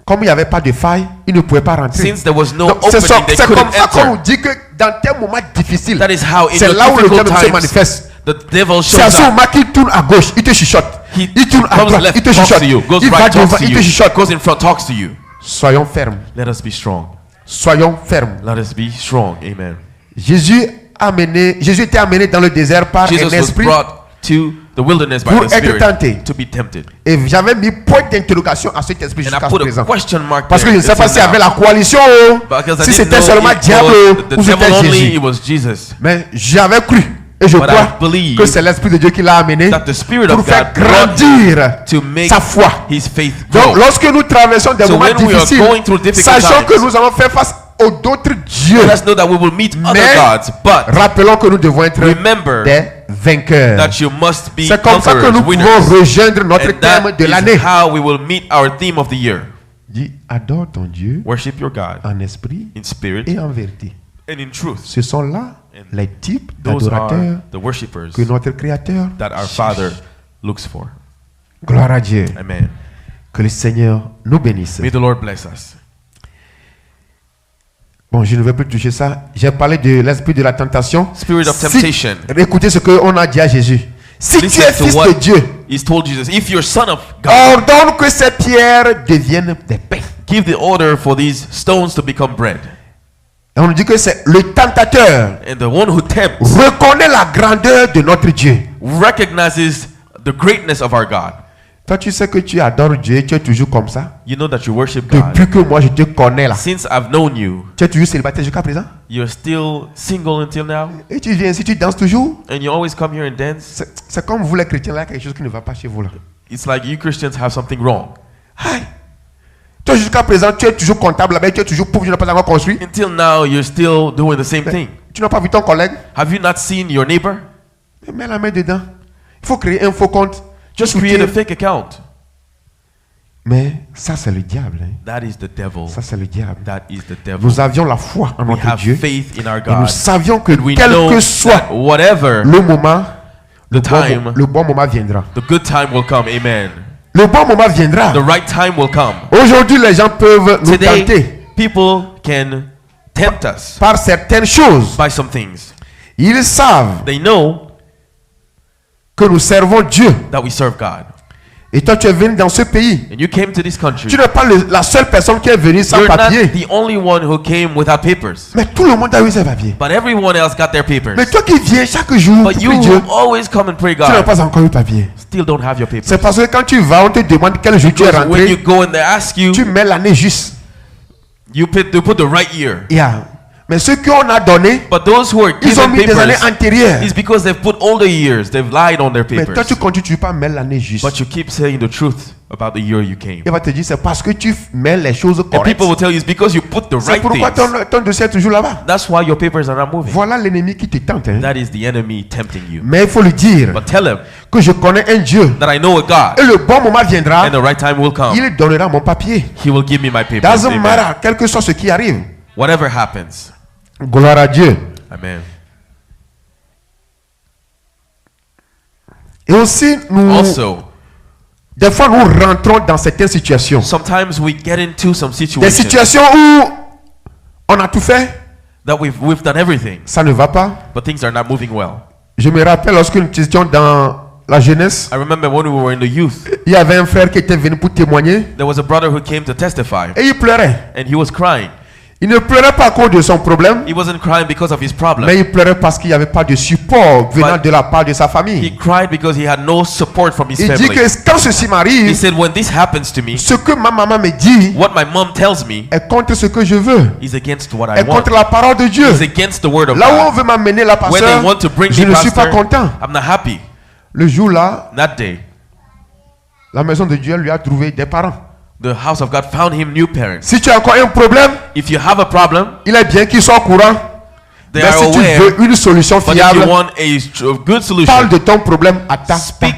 Comme il n'y avait pas de faille, il ne pouvait pas rentrer. Since there was no Donc, c'est opening, they comme couldn't ça qu'on enter. dit que dans tes moments difficiles, That is how in c'est your là où le difficult diable se times manifeste. the devil C'est à shows ce up. moment qu'il tourne à gauche, il te chuchote. He Il tourne à comes droite, left, il te talks chuchote. to you, goes Il va right, talks devant, to il te you, chuchote. goes in front, talks to you. Soyons fermes. Let us be strong. Soyons fermes. Let us be strong. Amen. Jésus était amené dans le désert par Jesus un was esprit. brought to the wilderness by Pour the être Spirit tenté. to be tempted. Et j'avais mis point d'interrogation à cet esprit And I jusqu'à put a présent. question mark Parce que there je ne sais pas until s'il y avait now. la coalition, Because I si didn't c'était know seulement it diable was the ou devil c'était only, Jésus. it was Jesus. Mais j'avais cru et je But I crois believe que c'est l'esprit de Dieu qui l'a amené That the Spirit pour of faire God brought grandir to make sa foi. his faith Donc grow. lorsque nous traversons des So moments when we are difficiles, going through difficult sachons que times, nous allons faire face aux d'autres dieux. Let us know that we will meet other Mais gods, but rappelons que nous devons être remember des vainqueurs. that you must be C'est comme ça que conquerors, nous winners. pouvons rejoindre notre And thème that de l'année. is how we will meet our theme of the year. Dis, adore ton Dieu Worship your God en esprit in spirit et en vérité. and in truth. Ce sont là les types Those are d'adorateurs the worshippers que notre Créateur that our cherche. Father looks for. Gloire à Dieu. Amen. Que le Seigneur nous bénisse. May the Lord bless us. Bon, je ne vais plus toucher ça. J'ai parlé de l'esprit de la tentation. Spirit of temptation. Écoutez ce qu'on a dit à Jésus. Si tu es Listen to fils what de Dieu, He's told Jesus. If you're son of God, ordonne que ces pierres deviennent des pains. give the order for these stones to become bread. Et on nous dit que c'est le tentateur And the one who tempts reconnaît la grandeur de notre Dieu. recognizes the greatness of our God. Toi, tu sais que tu adores Dieu, tu es toujours comme ça. You know that you worship God. Depuis que moi je te connais là. Since I've known you, Tu es toujours célibataire jusqu'à présent. you're still single until now, Et tu viens ici, tu danses toujours. and you always come here and dance. C'est comme vous les chrétiens là, il y a quelque chose qui ne va pas chez vous là. It's like you Christians have something wrong. Aïe. Toi jusqu'à présent, tu es toujours comptable là-bas, tu es toujours pauvre, tu n'as pas encore construit. Until now, you're still doing the same thing. Tu n'as pas vu ton collègue. Have you not seen your neighbor? Mets la main dedans. Il faut créer un faux compte. Just Soutien. create a fake account. Mais ça c'est le diable. Hein. That is the devil. Ça c'est le diable. That is the devil. Nous avions la foi en We notre have Dieu. faith in our Et nous God. savions que We quel know que soit that whatever le moment, the time, le bon moment viendra. the good time will come. Amen. Le bon moment viendra. The right time will come. Aujourd'hui, les gens peuvent nous Today, tenter people can tempt us par certaines choses. by some things. Ils savent They know que nous servons Dieu. that we serve God. Et toi, tu es venu dans ce pays. And you came to this country. Tu n'es pas la seule personne qui est venue sans You're not papier. the only one who came without papers. Mais tout le monde a eu ses papiers. But everyone else got their papers. Mais toi qui viens chaque jour pour But you prier Dieu, always come and pray tu n'as God. pas encore eu papier. Still don't have your papers. C'est parce que quand tu vas, on te demande quel jour tu es Because when you rentré. go and they ask you, Tu mets l'année juste. you put the right year. Yeah. Mais ceux qu'on a donné, But those who are ils ont given mis des années papers, antérieures. it's because they've put older years. They've lied on their Mais toi, papers. tu continues pas à mettre l'année juste. But you keep saying the truth about the year you came. Il va te dire, c'est parce que tu mets les choses And correctes. people will tell you it's because you put the C'est right pourquoi things. ton dossier est toujours là-bas. That's why your papers are not moving. Voilà l'ennemi qui te tente. Hein. That is the enemy tempting you. Mais il faut lui dire But tell him que je connais un Dieu. that I know a God, Et le bon moment viendra, and the right time will come. il donnera mon papier. He will give me my papers. Doesn't Amen. matter, quel que soit ce qui arrive. Whatever happens. Gloire à Dieu. Amen. Et aussi, Also, des fois, nous rentrons dans certaines situations. sometimes we get into some Des situations situations où on a tout fait, that we've done everything, ça ne va pas. but things are not moving well. Je me rappelle lorsque nous étions dans la jeunesse, I remember when we were in the youth, il y avait un frère qui était venu pour témoigner there was a brother who came to testify, et il pleurait. and he was crying. Il ne pleurait pas à cause de son problème, He wasn't crying because of his mais problem. il pleurait parce qu'il n'y avait pas de support venant But de la part de sa He famille. cried because he had no support from his Il dit family. que quand ceci He m'arrive, said, when this happens to me, ce que ma maman me dit what my mom tells me est contre ce que je veux, is against what I est contre want. la parole de Dieu. Is against the word of Là où on God. veut m'amener la When pasteur, they want to bring je me ne suis pas pastor, content. I'm not happy. Le jour-là, That day, la maison de Dieu lui a trouvé des parents. the house of God found him new parents. Si tu as encore un problème, If you have a problem, il est bien qu'il soit au courant. they Mais are si tu aware. veux une solution But if fiable, you want a good parle solution de ton problème à ta. Speak.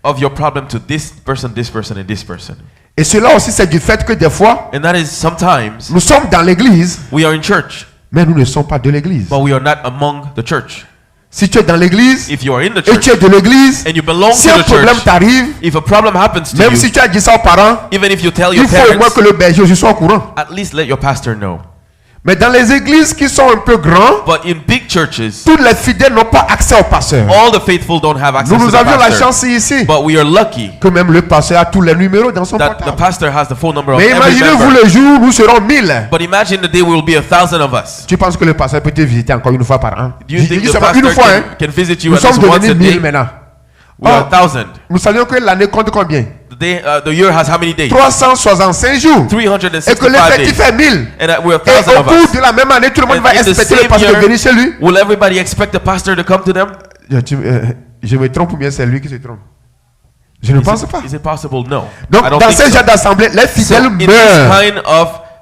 of your problem to this person, and this person. Et cela aussi, c'est du fait que des fois, And that is sometimes nous sommes dans l'église, we are in church, mais nous ne sommes pas de l'église. but we are not among the church. Si tu es dans l'église If you are in the et church tu es de l'église, and you belong si to un the problème church, t'arrive, if a problem happens to même you, si tu as dit ça aux parents, even if you tell your il faut au moins parents, que le berger aussi soit au courant. at least let your pastor know. Mais dans les églises qui sont un peu grandes, But in big churches, tous les fidèles n'ont pas accès au pasteur. all the faithful don't have access Nous to the avions la pastor. chance ici But we are lucky que même le pasteur a tous les numéros dans son that the portable. pastor has the phone number of Mais every imaginez-vous member. le jour où nous serons 1000. But imagine the day we will be 1,000 of us. Tu penses que le pasteur peut te visiter encore une fois par an? Do you Je think dis the seulement pastor une fois, hein? can visit you Nous at sommes least once a devenus day? 1000 maintenant. We are Oh, 1,000. nous savions que l'année compte combien? The year has how many days? 365 jours. Et que 365 l'effectif days. est 1000. And we're Et 1,000 au of cours us. de la même année, tout le monde And va in the expecter le same pasteur de year, venir chez lui. will everybody expect the pastor to come to them? Je me trompe ou bien c'est lui qui se trompe? Je ne pense pas. Is it possible? No. Donc, I don't dans think ces so. genre d'assemblée, les So fidèles in this meurent. kind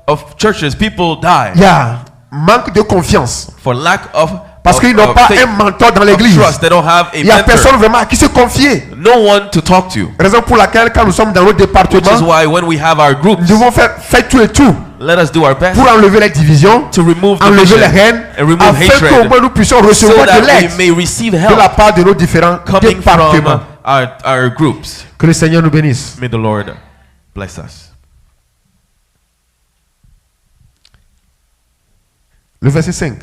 of churches, people die Il y a manque de confiance. for lack of Parce qu'ils n'ont pas faith, un mentor dans of l'église. trust. They don't have a Il n'y a mentor. personne vraiment à qui se confier. No one to talk to. Raison pour laquelle, quand nous sommes dans nos Which is départements, why when we have our groups, nous devons faire tout et tout let us do our best pour enlever les divisions, to remove enlever division les haines, and remove afin qu'au hatred, moins nous puissions so recevoir de that we l'aide may receive de la help part de nos différents coming départements. from our groups. Que le Seigneur nous bénisse. May the Lord bless us. Le verset 5.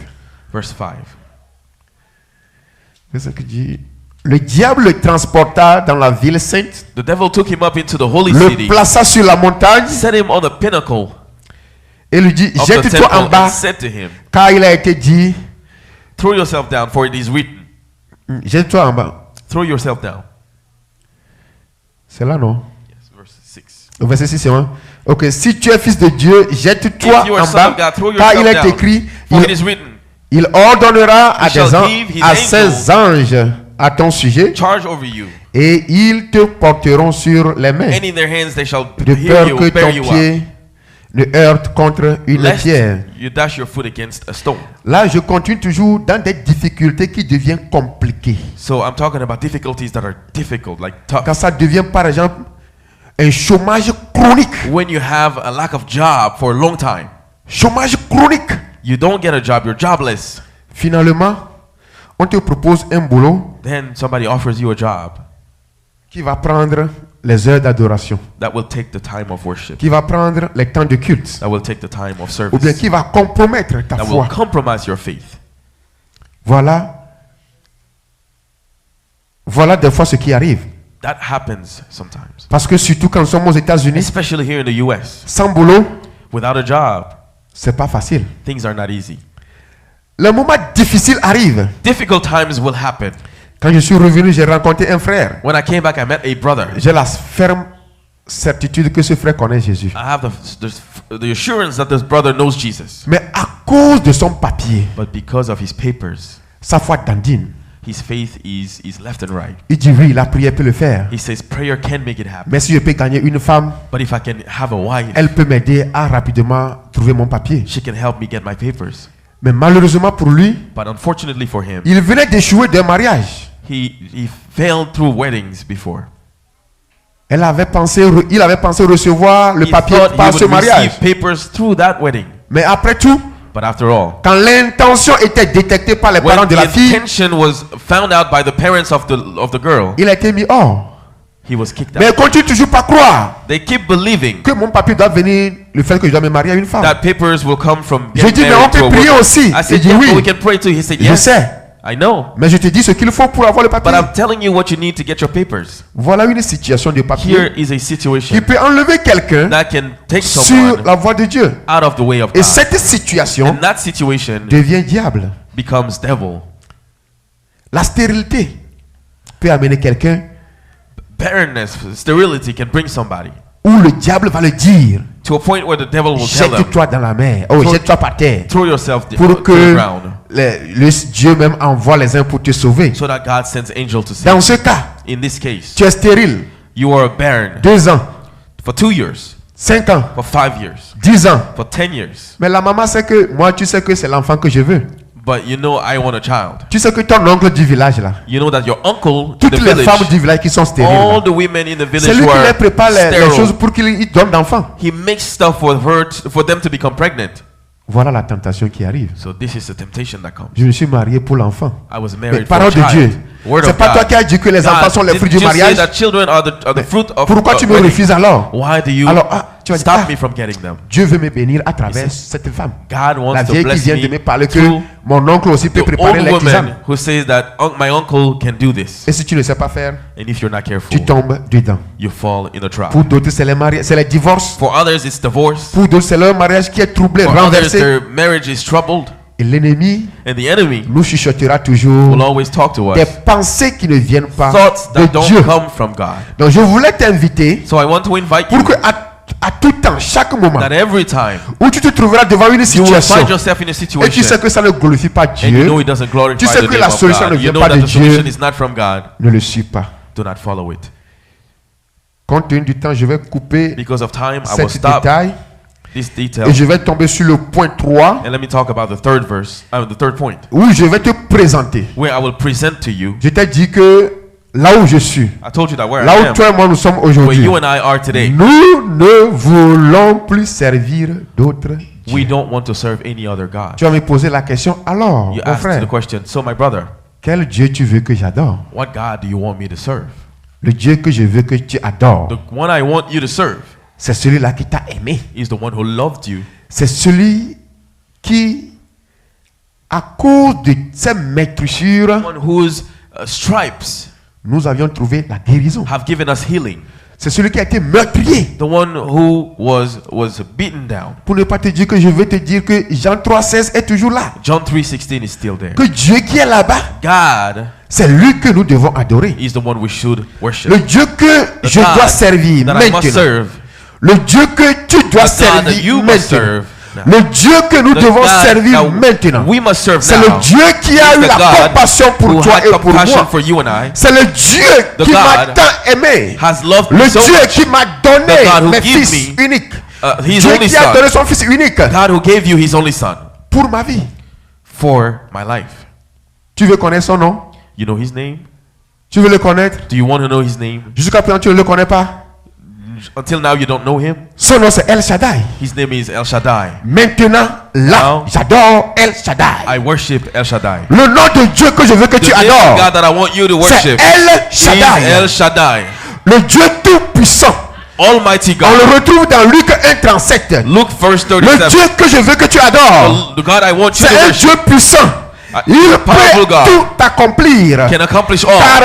Verse 5. C'est ce que dit. Le diable le transporta dans la ville sainte, The devil took him up into the holy le city, plaça sur la montagne set him on the pinnacle et lui dit, of the jette-toi en temple, bas, and said to him, car il a été dit, throw yourself down, for it is written. jette-toi en bas. Throw yourself down. C'est là, non? Yes, verse 6. Au verset 6, c'est vrai. Ok, si tu es fils de Dieu, jette-toi If you are en son bas, of God, throw car il yourself est down. écrit, For it is written, il ordonnera à, He shall des give his à ses anges à ton sujet, charge over you, et ils te porteront sur les mains, and in their hands they shall de peur hear que you, bear ton you up, pied ne heurte contre une lest pierre. you dash your foot against a stone. Là, je continue toujours dans des difficultés qui deviennent compliquées. So I'm talking about difficulties that are difficult, like tough. Quand ça devient, par exemple, un chômage chronique. When you have a lack of job for a long time, Chômage chronique. you don't get a job, you're jobless. Finalement, on te propose un boulot Then somebody offers you a job qui va prendre les heures d'adoration, that will take the time of worship, qui va prendre les temps de culte, that will take the time of ou bien service, qui va compromettre ta that will foi. compromise your faith. Voilà des fois ce qui arrive. That happens sometimes, Parce que surtout quand nous sommes aux États-Unis, especially here in the US. sans boulot, Without a job, c'est pas facile. things are not easy. Les moments difficiles arrivent. Difficult times will happen. Quand je suis revenu, j'ai rencontré un frère. When I came back, I met a brother. J'ai la ferme certitude que ce frère connaît Jésus. I have the assurance that this brother knows Jesus. Mais à cause de son papier, But because of his papers, sa foi dandine. his faith is left and right. Il dit oui, la prière peut le faire. He says prayer can make it happen. Mais si je peux gagner une femme, But if I can have a wife, elle peut m'aider à rapidement trouver mon papier. she can help me get my papers. Mais malheureusement pour lui, But unfortunately for him, il venait d'échouer d'un mariage. he failed through weddings before. Il avait pensé recevoir le He papier thought he par ce would mariage. receive papers through that wedding. Mais après tout, But after all, quand l'intention était détectée par les parents when de the la fille, intention was found out by the parents of the girl, il a été mis hors. he was kicked Mais il out. continue toujours pas croire They keep believing que mon papier doit venir le fait que je dois me marier à une femme. that papers will come from Je getting dis, mais married on peut to a prier woman. aussi. I said, Il dit yeah, oui. but we can pray too. He said, Je yes, sais. I know. Mais je te dis ce qu'il faut pour avoir le But papier. I'm telling you what you need to get your papers. Voilà une situation de Here papier is a qui situation peut enlever quelqu'un that can take sur someone la voie de Dieu. out of the way of Et God. cette situation And that situation devient diable. becomes devil. La stérilité peut amener quelqu'un Barrenness, sterility can bring somebody où le diable va le dire, to a point where the devil will tell them, jette-toi dans la mer, oh, Throw- jette-toi par terre, throw yourself pour to the que ground, Dieu même envoie les uns pour te sauver. so that God sends angel to save Dans you. ce cas, In this case, tu es stérile, you are barren 2 ans, for 2 years, 5 ans, for 5 years, 10 ans. for 10 years. Mais la maman sait que moi, tu sais que c'est l'enfant que je veux. But you know I want a child. Tu sais que ton oncle du village là, You know that your uncle in toutes the les village, femmes du village qui sont stériles, all là, the women in the c'est village lui who qui are les prépare les choses sterile, pour qu'ils donnent d'enfants. he makes stuff for for them to become pregnant. Voilà la tentation qui arrive. So this is the temptation that comes. Je me suis marié pour l'enfant. I was Mais married for a parole de Dieu, child. Word c'est of pas toi God. qui as dit que les enfants God, sont les fruits didn't du you say mariage. that children are the fruit of Pourquoi tu me wedding? refuses alors? Why do you Alors, tu vas dire, stop me from getting them? Dieu veut me bénir à travers He says, cette femme. God wants La to vieille qui bless vient de me me parler que through mon oncle aussi peut the préparer old les tisanes. woman who says that my uncle can do this. Et si tu ne sais pas faire, And if you're not careful, tu tombes dedans. you fall in a trap. Pour d'autres, c'est les mariages, c'est les divorces. For others, it's divorce. Pour d'autres, c'est leur mariage qui est troublé, For others, renversé. their marriage is troubled. Et l'ennemi And the enemy nous chuchotera toujours will always talk to des us. pensées qui ne viennent pas Thoughts de that don't Dieu. come from God. Donc je voulais t'inviter So I want to invite pour you que à tout temps, chaque moment that every time où tu te trouveras devant une you will situation find yourself in a et tu situation sais que ça ne glorifie pas and you Dieu, know it doesn't glorify tu sais the que name la of solution ne God. You vient know pas that de the solution Dieu, is not from God. ne le suis pas. Do not follow it. Compte tenu du temps, je vais couper Because of time, I will cet stop détail this et detail je vais tomber sur le point 3 and let me talk about the third verse, the third point, où je vais te présenter. where I will present to you. Je t'ai dit que là où je suis, I told you that where là I où am, toi et moi nous sommes where aujourd'hui, you and I are today, nous ne voulons plus servir d'autres we dieux. don't want to serve any other God. Tu vas me poser la question, alors, You mon asked frère, the question, so my brother, quel Dieu tu veux que j'adore? what God do you want me to serve? Le Dieu que je veux que tu adores, The one I want you to serve c'est celui-là qui t'a aimé. is the one who loved you. C'est celui qui, à cause de ses maîtrissures, One whose stripes nous avions trouvé la guérison. have given us healing. C'est celui qui a été meurtrier. The one who was beaten down. Pour ne pas te dire que je veux te dire que Jean 3,16 est toujours là. John 3:16 is still there. Que Dieu qui est là-bas, God c'est lui que nous devons adorer. is the one we should worship. Le Dieu que The je God dois servir that I must maintenant. serve. Le Dieu que tu dois The God that servir you must maintenant. serve. Le Dieu que nous The devons God servir that maintenant. we must serve C'est now. le Dieu qui a Is eu the la God compassion pour who toi had et pour compassion moi. for you and I, C'est le Dieu The qui m'a God tant aimé. has loved Le me so Dieu much. qui m'a donné The God who mes give fils me, uniques. His Dieu only qui a son. donné son fils unique God who gave you his only son pour ma vie. for my life. Tu veux connaître son nom? You know his name? Tu veux le connaître? Do you want to know his name? Jusqu'à présent, tu ne le connais pas. Until now you don't know him. Son nom c'est El Shaddai. His name is El Shaddai. Maintenant, là, Now, j'adore El Shaddai. I worship El Shaddai. Le nom de Dieu que je veux que The tu name of adores, God that I want you to c'est worship El is Shaddai. El Shaddai. Le Dieu tout-puissant. Almighty On God. le retrouve dans Luc 1,37. Luke verse Le 37. Dieu que je veux que tu adores, The God I want you c'est to un worship Dieu puissant. Il powerful peut God. tout accomplir. can accomplish all. Car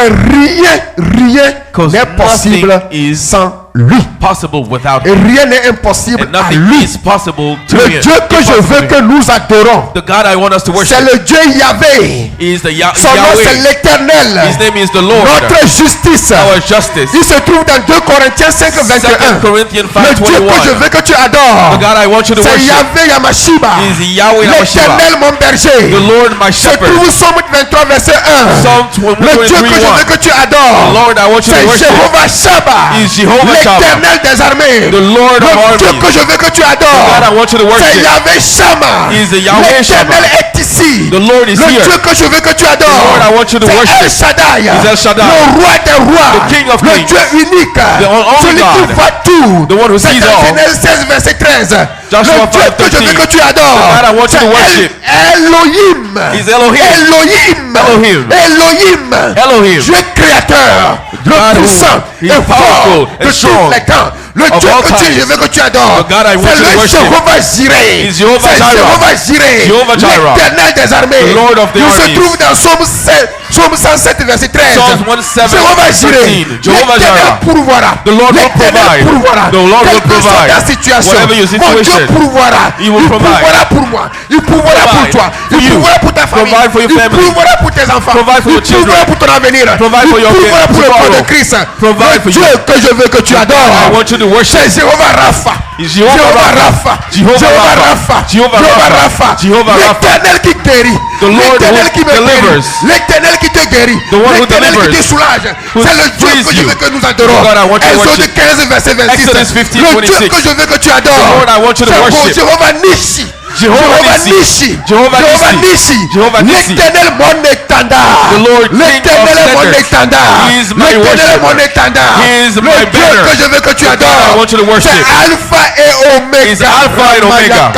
rien 'Cause n'est possible nothing is sans lui. Possible without Et him. rien n'est impossible And à nothing lui. is possible to Le him. Dieu que je veux que nous adorons, The God I want us to c'est worship le Dieu Yahvé. is the Son nom c'est Yahweh. l'Éternel. His name is the Lord. Notre justice. Our justice. Il se trouve dans 2 Corinthiens 5, 2 21. Corinthians Le Dieu que je 5:21. veux que tu adores, The God I want you to c'est worship Yahvé Yamashiba. is Yahweh Yamashiba. L'Éternel mon berger. The Lord my Se shepherd. trouve Somme 23 verset 1. Psalm Le Dieu que je veux 23:1. que tu adores, Lord I want you to c'est worship Jéhovah Shabbat. is Jehovah Shammah. L'Éternel des armées. The Lord of Le Dieu armies. que je veux que tu The God I adores, want you to c'est worship Yahvé Shammah. is the Yahweh L'Éternel Shammah. est ici. The Lord is Le here. Dieu que je veux que tu Lord, I adores, want you to c'est worship El Shaddai. is El Shaddai. Le roi des rois. The King of Le kings. Dieu unique. only Celui qui God. voit tout. The one who C'est sees dans all. Genèse 16 verset 13. Joshua Le Dieu que je 5:13. veux que tu The God I adores, want you c'est to worship Elohim. is Elohim. Elohim. Elohim. Elohim. Elohim. Dieu créateur, God le who puissant is et fort powerful de and strong tous les temps. Le of Dieu all que times. je veux que tu adores, The God I want c'est you to le worship Jéhovah Jireh. is Jehovah C'est Jireh. Jéhovah Jireh. Jehovah Jireh. L'Éternel des armées. The Lord of the Il se armies. trouve dans Psaume 107, verset 13. Psalms 107, Jéhovah Jireh, 13. Jehovah l'Éternel Jireh. pourvoira. The Lord will L'Éternel provide. pourvoira. The Lord Quelle will que soit provide. ta situation, Whatever your mon Dieu situation, pourvoira. He will Il provide. pourvoira pour moi. Il pourvoira pour Provide toi. for Il you. pourvoira pour ta famille. Provide for your Il family. pourvoira pour tes enfants. Provide for Il your children. pourvoira pour ton avenir. Provide for Il your pourvoira pour le corps de tomorrow. Christ. Provide for Le Dieu you. que je veux que tu adores. I want you to worship. C'est Jéhovah Rapha. Is Jehovah Rapha. Jehovah Rapha. Jehovah Rapha. Jehovah Rapha. L'éternel qui guérit. The Lord L'éternel who qui me guérit. delivers. L'éternel qui te guérit. The one who L'éternel qui delivers. te soulage. Who C'est le Dieu frees que je you. veux que nous adorons. God, I want you to Exode worship. 15, verset 26. Exodus 15, Le Dieu 26. que je veux que tu adores. The Lord, I want you to C'est worship. Jéhovah Nissi. Jehovah Nissi. Jehovah Nissi. Jehovah Nissi. L'éternel mon étendard. The Lord, King L'éternel of est mon standards. étendard. He is my L'éternel est mon worshiper. étendard. He is Le my Dieu banner. que je veux que tu God, I adores. want you to worship. C'est Alpha et Omega. He's Alpha and Omega.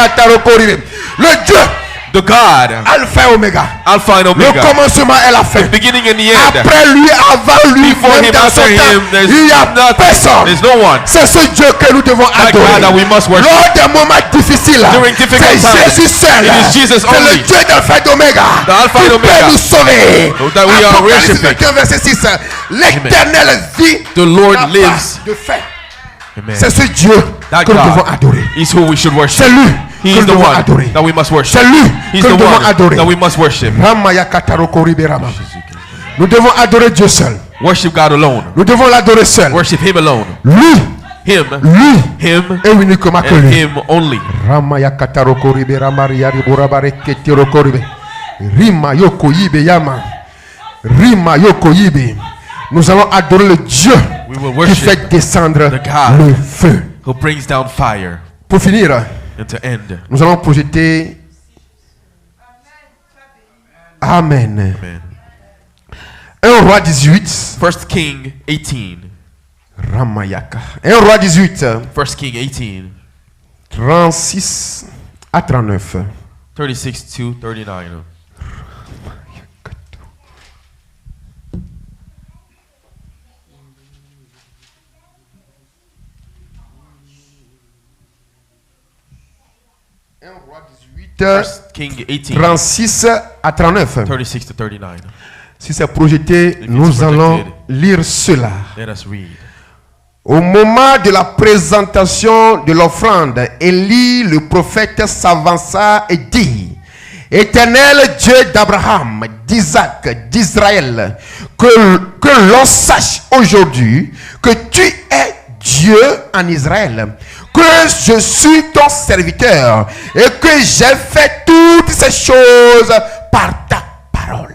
Le Dieu The God, Alpha et Omega. Alpha and Le Omega. commencement et la fin. The beginning and the end. Après lui, avant lui, Before même him, dans son after him, temps, there's il n'y a nothing. personne. There's no one. C'est ce Dieu que nous devons That adorer. God that we must worship. Lors des moments difficiles, During difficult c'est times, Jésus seul. it is Jesus C'est le only. Dieu d'Alpha et d'Oméga The Alpha qui and Omega. peut nous sauver. That we are Apocalypse worshiping. 21, verset 6. L'éternel vit. The Lord n'a pas lives. de fin. Amen. C'est ce Dieu That que nous devons God adorer. is who we should worship. C'est lui He que is nous the devons one adorer. that we must worship. C'est lui He's que the nous devons one adorer. that we must worship. Ramaya Kataroko Riberama. Nous devons adorer Dieu seul. Worship God alone. Nous devons l'adorer seul. Worship Him alone. Lui, Him. lui et uniquement que And lui. Him only. Ramaya Kataroko Riberama Riari Burabare Ketiroko Ribe. Rima Yoko Yibe Yama. Rima Yoko Yibe. Nous allons adorer le Dieu We will qui worship fait descendre the God le feu. who brings down fire. Pour finir, And to end. nous allons projeter. Amen. Amen. 1 roi 18. 1 King 18. Ramayaka. 1 roi 18. 1 King 18. 36 à 39. 36 to 39. First King 18. 36 à 39. 36 to 39. Si c'est projeté, nous it's allons projected. lire cela. Let us read. Au moment de la présentation de l'offrande, Élie, le prophète, s'avança et dit: Éternel Dieu d'Abraham, d'Isaac, d'Israël, que l'on sache aujourd'hui que tu es Dieu en Israël, que je suis ton serviteur et que j'ai fait toutes ces choses par ta parole.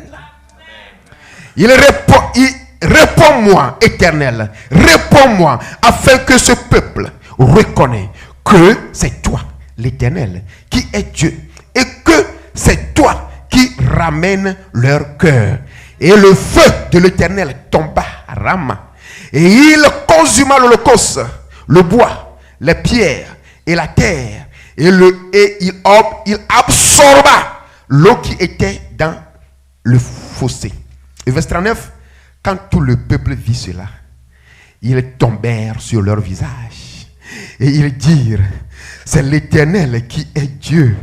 Réponds-moi, Éternel, réponds-moi, afin que ce peuple reconnaisse que c'est toi, l'Éternel, qui est Dieu, et que c'est toi qui ramène leur cœur. Et le feu de l'Éternel tomba à Rama, et il consuma l'holocauste, le bois, les pierres et la terre, et il absorba l'eau qui était dans le fossé. Et verset 39, quand tout le peuple vit cela, ils tombèrent sur leur visage et ils dirent: c'est l'Éternel qui est Dieu.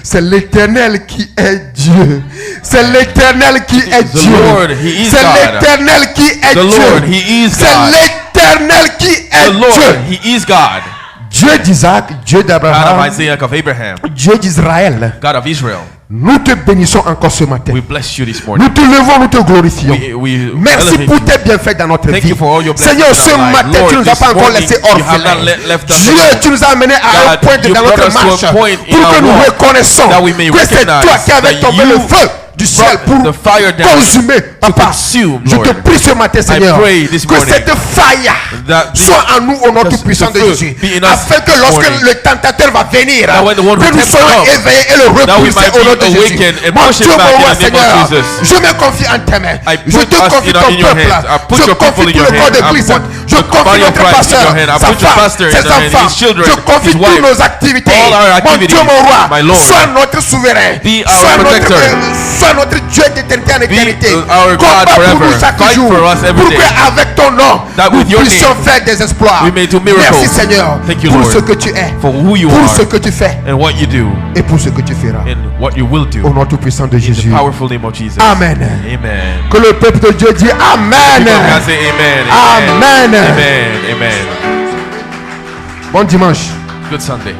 C'est l'Éternel qui est Dieu. C'est l'Éternel qui est The Dieu. Lord, He is C'est God. l'Éternel qui est The Lord, Dieu. He is C'est God. l'Éternel qui est The Lord, Dieu. He is God. Dieu d'Isaac, Dieu God d'Abraham, of Isaac, of Abraham. Dieu d'Israël. God of Israel. Nous te bénissons encore ce matin. We bless you this morning. Nous te levons, nous te glorifions. We Merci elevate pour you. tes bienfaits dans notre Thank vie. you for all your blessings Seigneur, in ce our life. matin, Lord, tu nous as this pas encore morning, laissé you have orphelins. not left us Dieu, alone. tu nous as amenés à un God, point you dans notre brought us to a marche point in pour que our nous walk reconnaissons that we may que c'est toi recognize qui avais that tombé le you feu du ciel pour the fire down consumer, Papa. consume, Je te Lord. prie ce matin, Seigneur, pray this que morning cette fire that the- soit en nous au nom the- tout-puissant the de feu Jésus, be in us afin que this lorsque morning. le tentateur va venir, That when the one who que nous tempts soyons come, éveillés et le that we repousser might au nom be de Jésus. awakened and Mon push it Dieu, back mon in roi, the name of Seigneur, Jesus. je me confie en tes mains. I Je put te us confie in ton your peuple. hands. I put Je your people confie in tout your le corps hands. I d'église. put Je the confie body of notre Christ in pasteur, your hand. I sa put your femme, pastor in ses your hand, enfants. his children, Je confie his toutes wife, nos activités. all our Mon activities. Dieu, mon roi, My Lord, sois notre souverain. be our Sois notre protector. sois notre Dieu d'éternité en éternité. our God Combat pour forever. nous chaque Fight jour. for us every Pour day. qu'avec ton nom, That nous with your puissions name, faire des exploits. we may do miracles. Merci Seigneur Thank you, pour Lord, ce que tu es, for who you pour are ce que tu fais and what you do et pour ce que tu feras. and what you will do. Au nom tout puissant de In Jésus. the powerful name of Jesus. Amen. Amen. Que le peuple de Dieu dit Amen. People can say amen. Amen. Amen. Amen. Bon dimanche. Good Sunday.